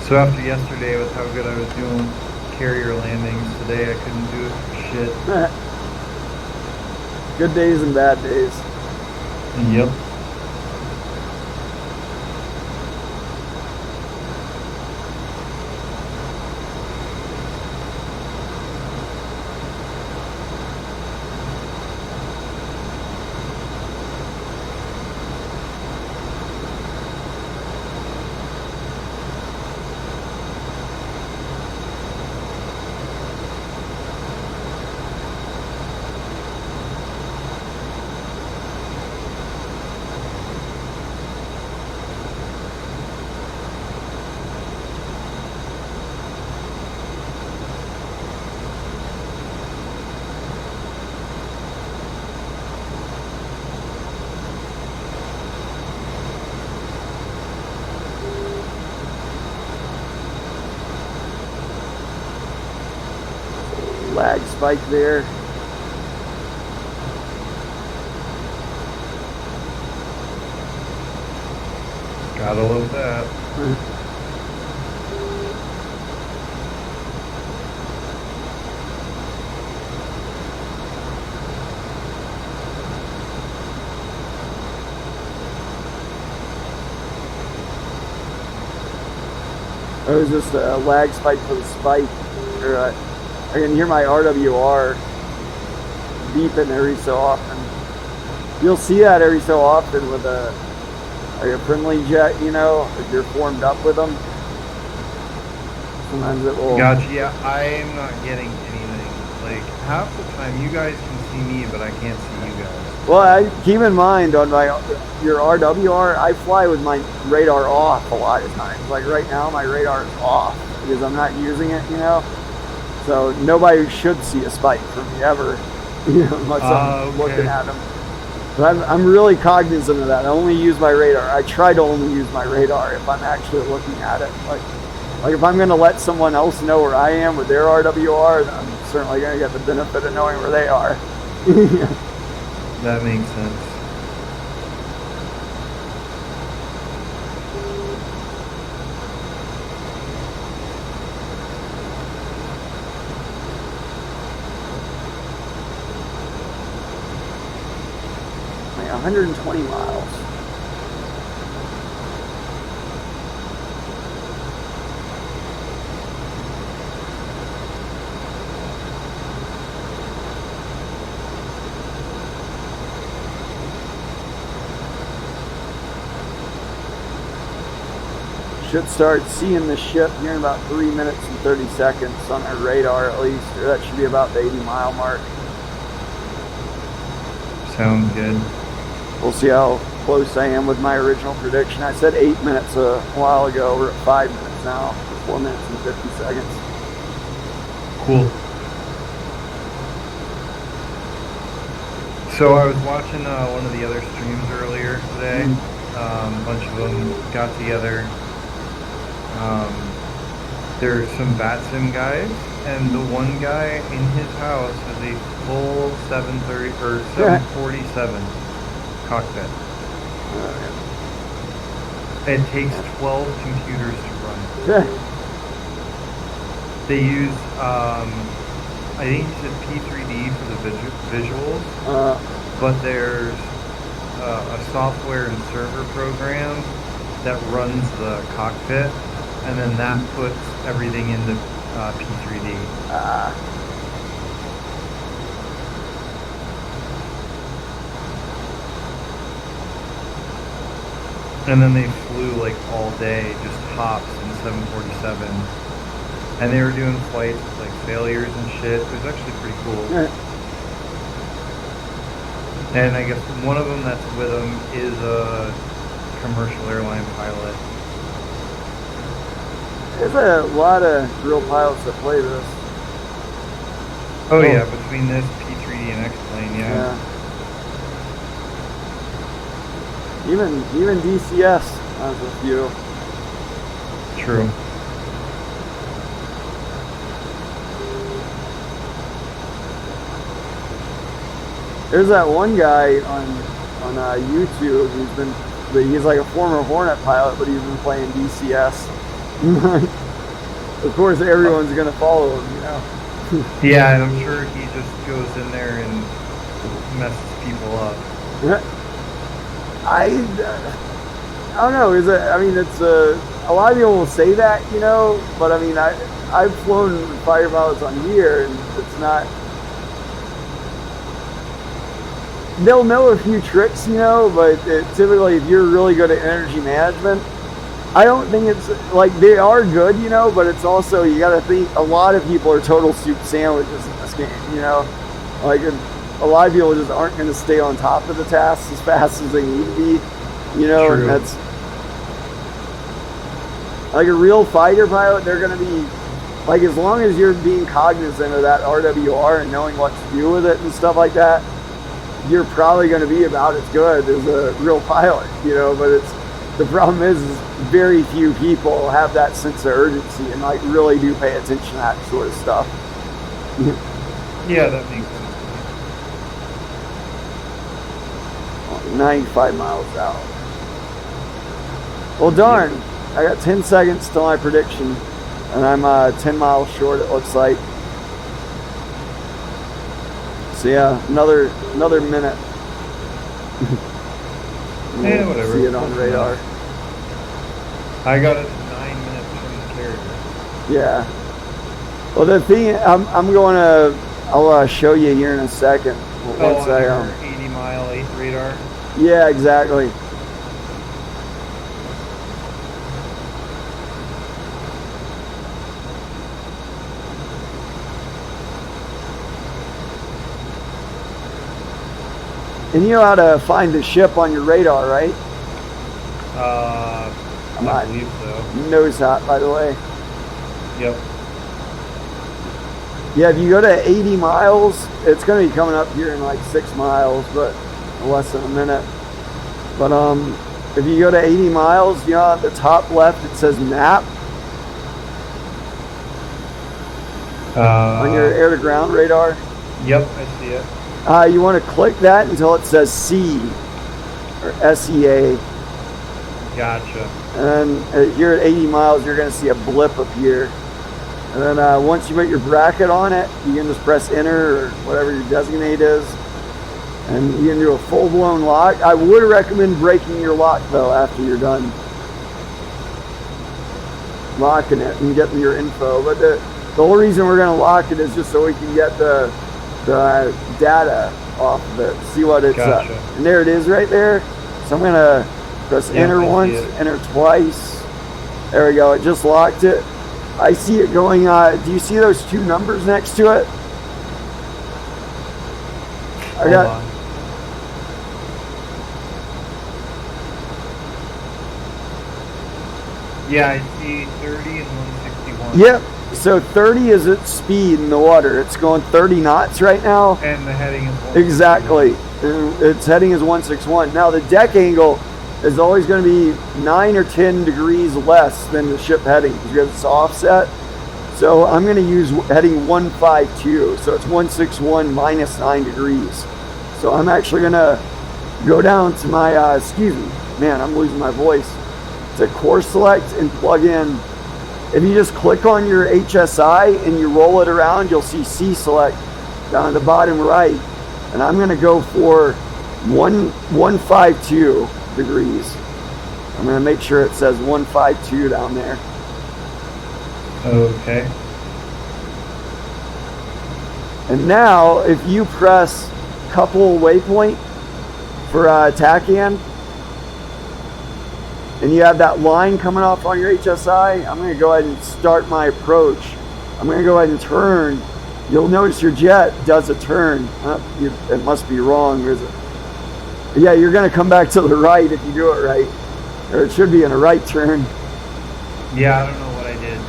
So after yesterday with how good I was doing carrier landings, today I couldn't do it for shit. Good days and bad days. Yep. Lag spike there. Gotta love that. It was just a lag spike for the spike. Or, I can hear my RWR beeping every so often. You'll see that every so often with a friendly jet, you know, if you're formed up with them. Sometimes it will. Gotcha. Yeah, I'm not getting anything. Like half the time, you guys can see me, but I can't see you guys. Well, I keep in mind on your RWR, I fly with my radar off a lot of times. Like right now, my radar is off because I'm not using it, So nobody should see a spike from me ever, unless I'm looking at them. But I'm really cognizant of that. I only use my radar. I try to only use my radar if I'm actually looking at it. Like if I'm going to let someone else know where I am with their RWR, then I'm certainly going to get the benefit of knowing where they are. That makes sense. Like 120 miles. Should start seeing the ship here in about 3 minutes and 30 seconds on our radar at least, or that should be about the 80-mile mark. Sounds good. We'll see how close I am with my original prediction. I said 8 minutes a while ago. We're at 5 minutes now, 4 minutes and 50 seconds. Cool. So I was watching one of the other streams earlier today. A bunch of them got together. There's some VATSIM guys, and the one guy in his house has a full 730 or 747 cockpit. It takes 12 computers to run it. They use, I think he said P3D for the visuals, but there's a software and server program that runs the cockpit, and then that puts everything into P3D. And then they flew like all day, just hops in 747. And they were doing flights with like failures and shit. It was actually pretty cool. And I guess one of them that's with them is a commercial airline pilot. There's a lot of real pilots that play this. Oh yeah, between this P3D and X-Plane, yeah. Even DCS has a few. True. There's that one guy on YouTube he's like a former Hornet pilot, but he's been playing DCS. Of course, everyone's gonna follow him, Yeah, and I'm sure he just goes in there and messes people up. I don't know. Is it? I mean, it's a lot of people will say that, but I mean, I've flown fighter pilots on here, and it's not. They'll know a few tricks, but typically, if you're really good at energy management, I don't think it's like they are good, but it's also you got to think a lot of people are total soup sandwiches in this game, like. A lot of people just aren't going to stay on top of the tasks as fast as they need to be, True. And that's like a real fighter pilot. They're going to be like, as long as you're being cognizant of that RWR and knowing what to do with it and stuff like that, you're probably going to be about as good as a real pilot, but the problem is very few people have that sense of urgency and like really do pay attention to that sort of stuff. Yeah, that makes sense. 95 miles out. Well, darn, I got 10 seconds till my prediction, and I'm 10 miles short, it looks like. So yeah, another minute. Yeah, whatever. See it on radar. I got it 9 minutes from the carrier. Yeah. Well, the thing, I'll show you here in a second. Once on your 80-mile 8 radar? Yeah, exactly. And you know how to find the ship on your radar, right? I believe so. Nose hot, by the way. Yep. Yeah, if you go to 80 miles, it's going to be coming up here in like 6 miles, but less than a minute. But if you go to 80 miles, you know, at the top left it says map on your air-to-ground radar. Yep, I see it. You want to click that until it says C or SEA. Gotcha. And then here at 80 miles, you're going to see a blip appear. And then once you put your bracket on it, you can just press enter or whatever your designate is. And you can do a full-blown lock. I would recommend breaking your lock, though, after you're done locking it and getting your info. But the whole reason we're going to lock it is just so we can get the data off of it, see what it's Gotcha. And there it is right there. So I'm going to press enter once, enter twice. There we go. It just locked it. I see it going, do you see those 2 numbers next to it? Hold on. Yeah, I see 30 and 161. Yep. So 30 is its speed in the water. It's going 30 knots right now. And the heading is 161. Exactly. Its heading is 161. Now the deck angle is always going to be 9 or 10 degrees less than the ship heading because it's offset. So I'm going to use heading 152. So it's 161 minus 9 degrees. So I'm actually going to go down to my, excuse me, man, I'm losing my voice. To course select and plug in. If you just click on your HSI and you roll it around, you'll see C select down at the bottom right. And I'm going to go for 152 degrees. I'm going to make sure it says 152 down there. Okay. And now, if you press couple waypoint for TACAN, and you have that line coming off on your HSI, I'm going to go ahead and start my approach. I'm going to go ahead and turn. You'll notice your jet does a turn. It must be wrong. Yeah, you're going to come back to the right if you do it right. Or it should be in a right turn. Yeah, I don't know what I did.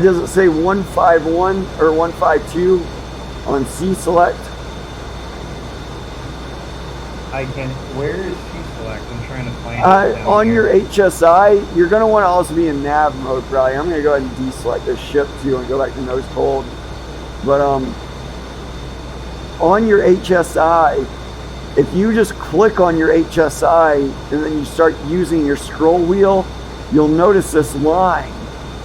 Does it say 151 or 152 on C select? I can. Where is C select? I'm trying to find it. On your HSI, you're going to want to also be in nav mode probably. I'm going to go ahead and deselect this ship too and go back to nose cold. But on your HSI, if you just click on your HSI and then you start using your scroll wheel, you'll notice this line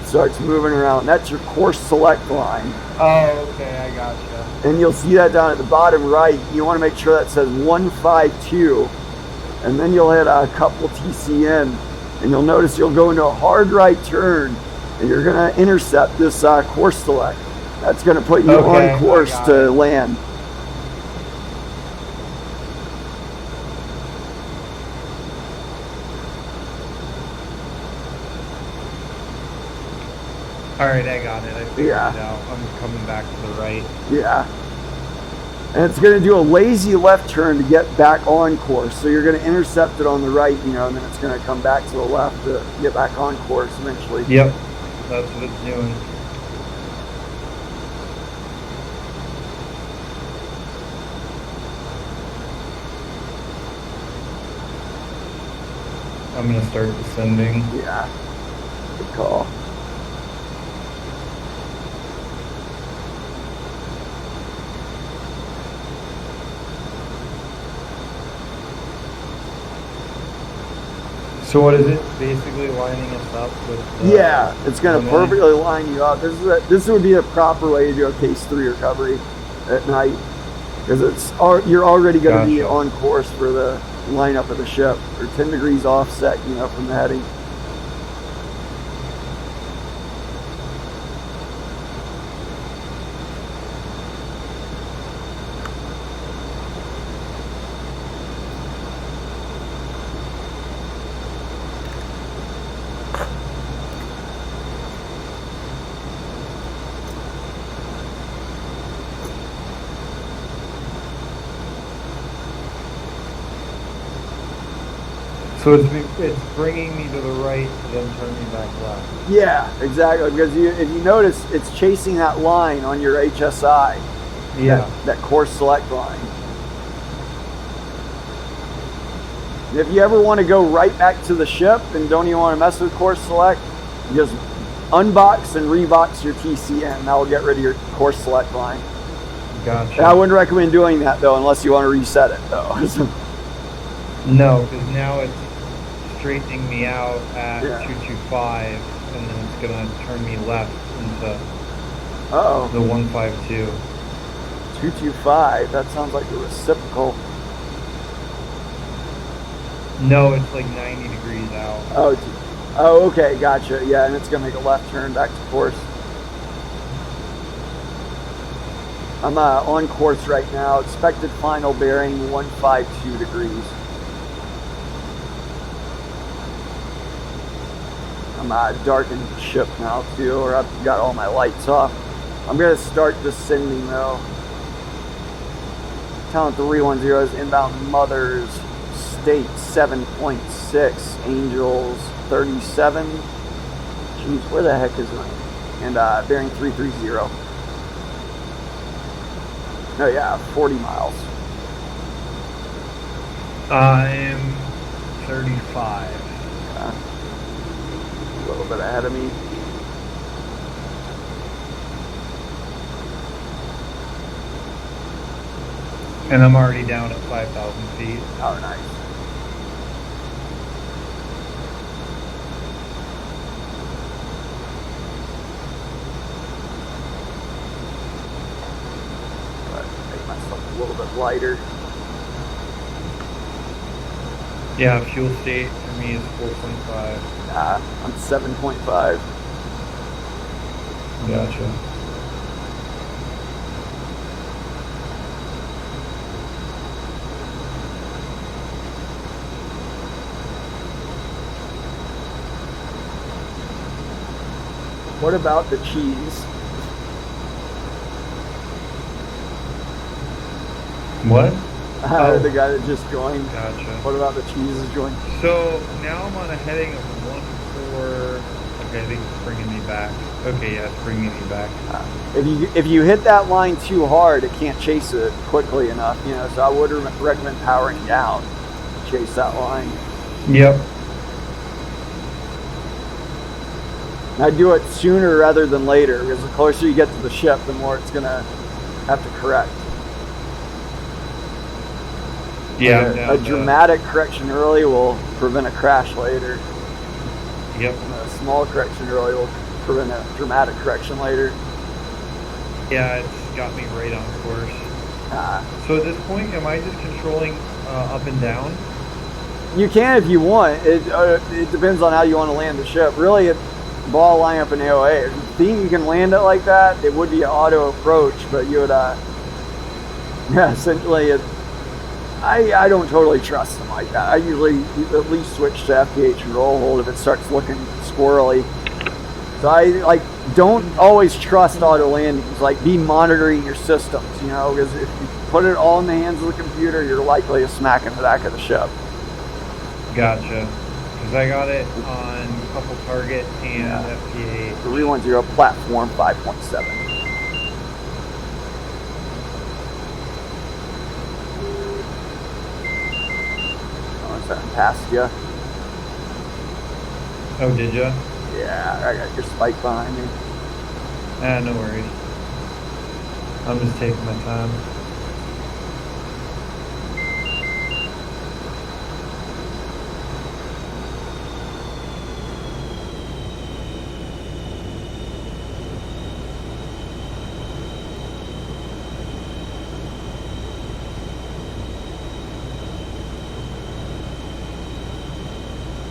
starts moving around. That's your course select line. Oh, okay, I gotcha. And you'll see that down at the bottom right. You want to make sure that says 152. And then you'll hit a couple TCN. And you'll notice you'll go into a hard right turn. And you're going to intercept this course select. That's going to put you on course to land. Alright, I got it. I figured it out. I'm coming back to the right. Yeah. And it's going to do a lazy left turn to get back on course. So you're going to intercept it on the right, and then it's going to come back to the left to get back on course eventually. Yep. That's what it's doing. I'm going to start descending. Yeah. Good call. So what is it? Basically lining us up with... Yeah, it's going to perfectly line you up. This would be a proper way to do a case 3 recovery at night. Because you're already going to be on course for the lineup of the ship. Or 10 degrees offset, from the heading. So it's bringing me to the right to then turn me back left. Yeah, exactly. Because if you notice, it's chasing that line on your HSI. Yeah. That course select line. If you ever want to go right back to the ship and don't even want to mess with course select, just unbox and rebox your TCN. That will get rid of your course select line. Gotcha. And I wouldn't recommend doing that though, unless you want to reset it though. No, because now it's straightening me out at 225, and then it's gonna turn me left into the 152. 225. That sounds like a reciprocal. No, it's like 90 degrees out. Oh, okay, gotcha. Yeah, and it's gonna make a left turn back to course. I'm on course right now. Expected final bearing 152 degrees. I'm darkened ship now too, or I've got all my lights off. I'm gonna start descending though. Talent 310 is inbound Mothers, State 7.6, Angels 37. Jeez, where the heck is mine? And bearing 330. Oh yeah, 40 miles. I'm 35. Yeah. A little bit ahead of me. And I'm already down at 5,000 feet. Oh, nice. Make myself a little bit lighter. Yeah, fuel state for me is 4.5. I'm 7.5. Gotcha. What about the cheese? What? The guy that just joined. Gotcha. What about the cheese is joined? So now I'm on a heading of 1-4. Okay, I think it's bringing me back. Okay, yeah, it's bringing me back. If you hit that line too hard, it can't chase it quickly enough. You know, so I would recommend powering down, chase that line. Yep. I do it sooner rather than later, because the closer you get to the ship, the more it's gonna have to correct. Yeah. A dramatic correction early will prevent a crash later. Yep. And a small correction early will prevent a dramatic correction later. Yeah, it's got me right on course. So at this point, am I just controlling up and down? You can if you want. It depends on how you want to land the ship. Really, ball line up in AOA. If you think you can land it like that, it would be an auto approach, but you would, essentially, I don't totally trust them like that. I usually at least switch to FPH and roll hold if it starts looking squirrely. So I don't always trust auto landings. Be monitoring your systems, because if you put it all in the hands of the computer, you're likely to smack in the back of the ship. Gotcha. Because I got it on couple target and FPH. 310 platform 5.7. Past you. Oh, did ya? Yeah, I got your spike behind me. No worries. I'm just taking my time.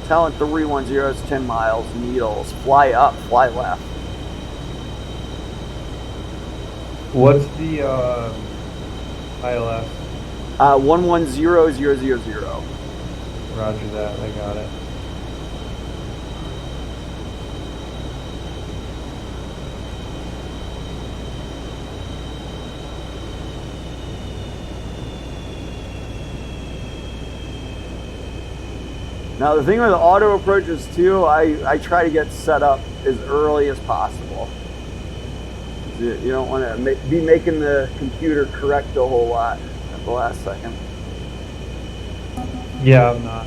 Talent 310 is 10 miles, needles. Fly up, fly left. What's the ILS? 110000. Roger that, I got it. Now the thing with the auto approaches too, I try to get set up as early as possible. You don't want to be making the computer correct a whole lot at the last second. Yeah, I'm not.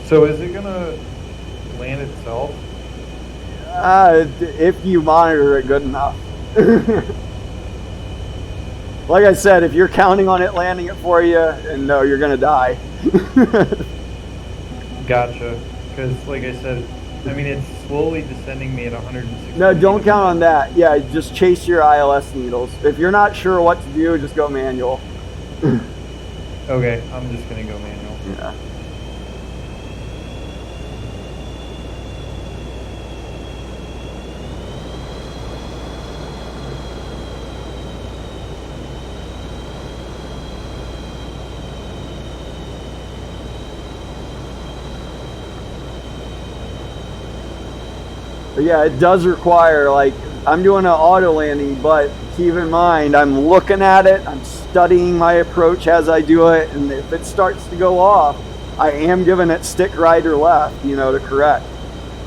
So is it gonna land itself? If you monitor it good enough. Like I said, if you're counting on it landing it for you, and no, you're gonna die. Gotcha. Because, like I said, I mean, it's slowly descending me at 160. No, don't count on that. Yeah, just chase your ILS needles. If you're not sure what to do, just go manual. Okay, I'm just gonna go manual. Yeah. But yeah, it does require, like, I'm doing an auto landing, but keep in mind, I'm looking at it, I'm studying my approach as I do it, and if it starts to go off, I am giving it stick right or left, to correct.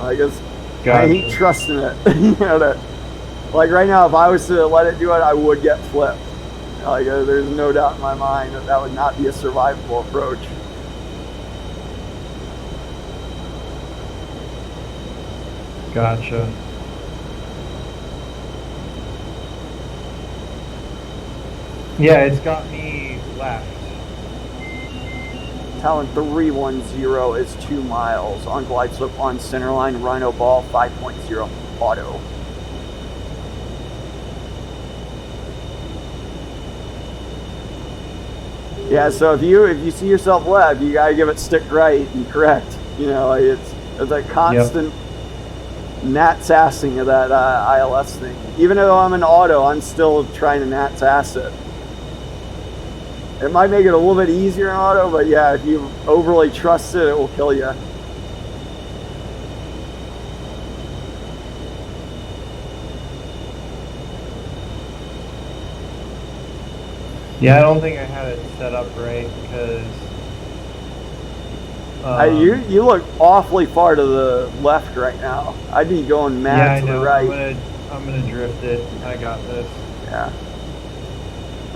I guess Gotcha. I hate trusting it. Like right now, if I was to let it do it, I would get flipped. Like, there's no doubt in my mind that would not be a survivable approach. Gotcha. Yeah, it's got me left. Talon 310 is 2 miles on glide slope on centerline, Rhino ball 5.0 auto. Yeah, so if you see yourself left, you gotta give it stick right and correct. It's a constant nat sassing of that ILS thing. Even though I'm in auto, I'm still trying to nat sass it. It might make it a little bit easier in auto, but yeah, if you overly trust it, it will kill you. Yeah, I don't think I had it set up right because you look awfully far to the left right now. I'd be going mad to the right. I'm gonna drift it. I got this. Yeah.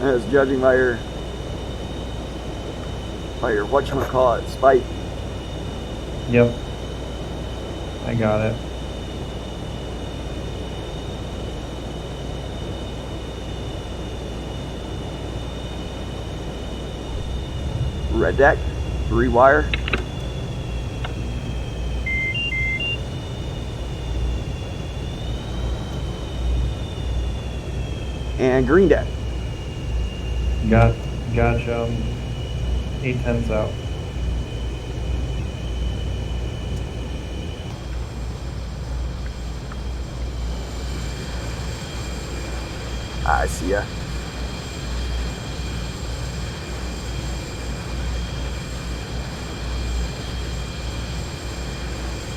I was judging by your whatchamacallit, spike. Yep. I got it. Red deck, 3-wire. And green deck. Gotcha. 8/10 out. I see ya.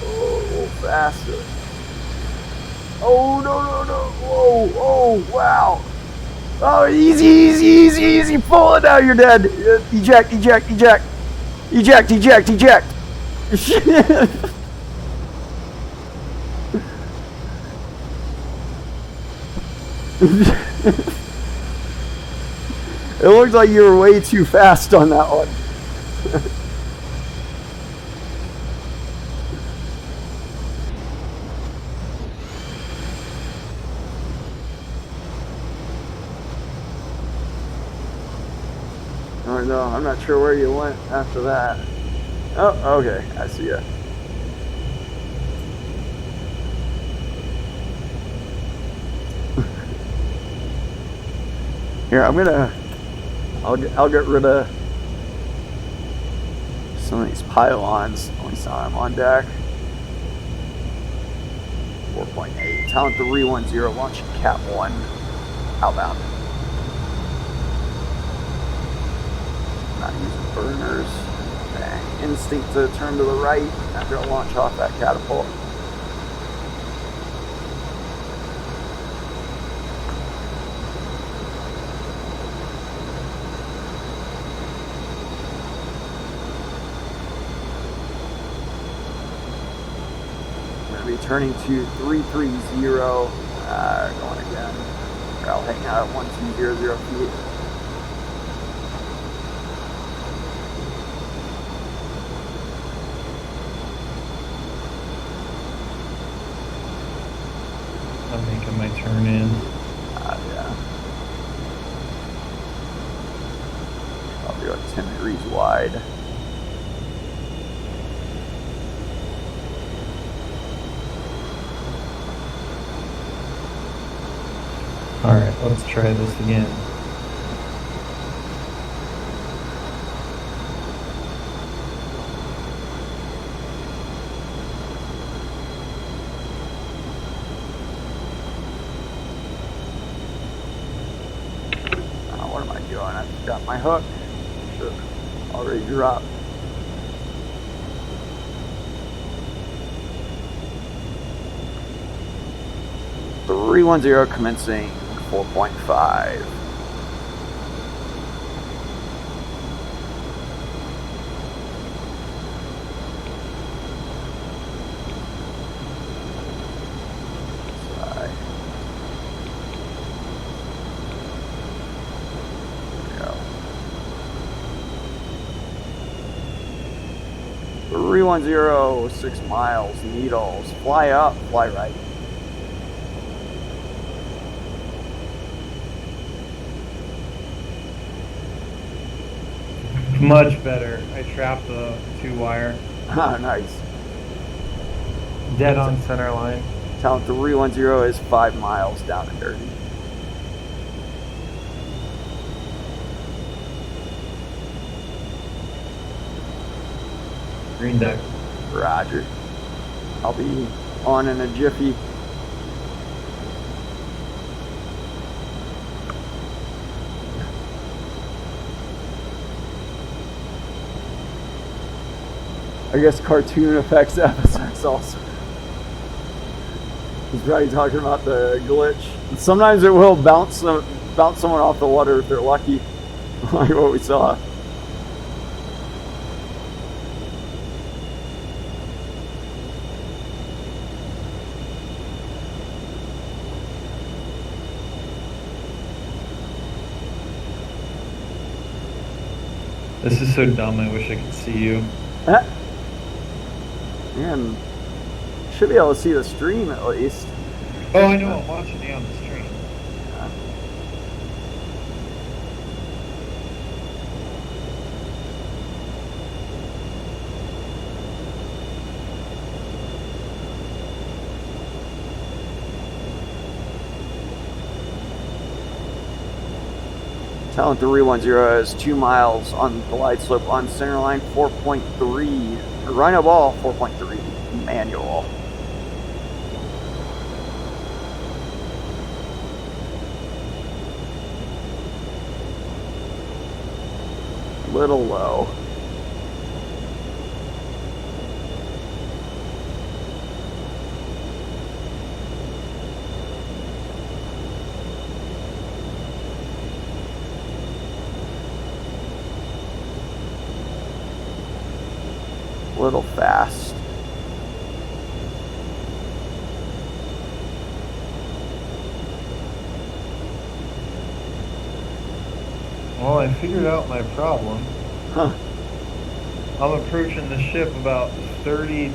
Oh, faster. Oh, no. Whoa, oh, wow. Oh, easy. Pull it now, you're dead. Eject. It looked like you were way too fast on that one. Oh no, I'm not sure where you went after that. Oh, okay, I see ya. Here, I'll get rid of some of these pylons. Only saw them on deck. 4.8. Talon 310 launching Cat 1 outbound. Not using burners. Okay. Instinct to turn to the right after I launch off that catapult. going to be turning to 330, going again. I'll hang out at 1200 feet. I'm making my turn in. Yeah. I'll be like 10 degrees wide. Alright, let's try this again. What am I doing? I forgot my hook. Should have already dropped. .310 commencing 4.5. There we go. 310, 6 miles, needles. Fly up, fly right. Much better. I trapped the 2-wire. Ah, nice. Dead on center line. Town 310 is 5 miles down and dirty. Green deck. Roger. I'll be on in a jiffy. I guess cartoon effects FSX also. He's probably talking about the glitch. And sometimes it will bounce someone off the water if they're lucky, like what we saw. This is so dumb, I wish I could see you. Man, should be able to see the stream at least. Oh, I know, I'm watching you on the stream. Yeah. Talent 310 is 2 miles on the glide slope on center line, 4.3. Rhino ball, 4.3 manual. Little low. Little fast. Well, I figured out my problem. Huh. I'm approaching the ship about 30,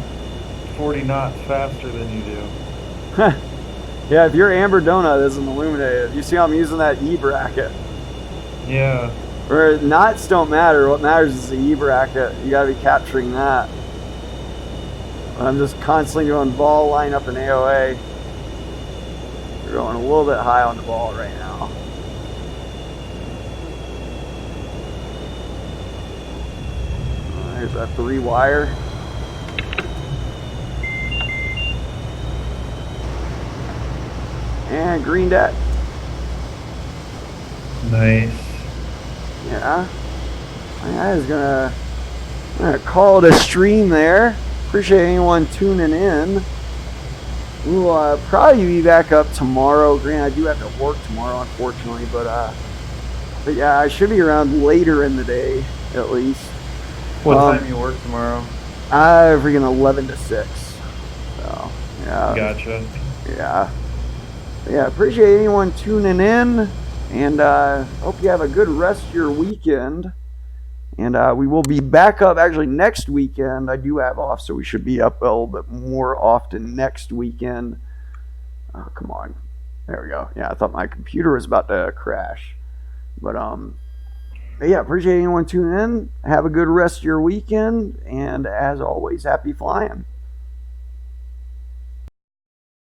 40 knots faster than you do. Yeah, if your amber donut isn't illuminated, you see how I'm using that E bracket. Yeah. Where knots don't matter. What matters is the E bracket. You gotta be capturing that. I'm just constantly doing ball lineup and AOA. We're going a little bit high on the ball right now. There's that 3-wire. And green deck. Nice. Yeah. I was I'm gonna call it a stream there. Appreciate anyone tuning in. We'll probably be back up tomorrow. Grant, I do have to work tomorrow, unfortunately, but yeah, I should be around later in the day, at least. What time you work tomorrow? I freaking 11 to 6. So Yeah. Gotcha. Yeah. Yeah, appreciate anyone tuning in, and hope you have a good rest of your weekend. And we will be back up actually next weekend. I do have off, so we should be up a little bit more often next weekend. Oh, come on. There we go. Yeah, I thought my computer was about to crash. But yeah, appreciate anyone tuning in. Have a good rest of your weekend, and as always, happy flying.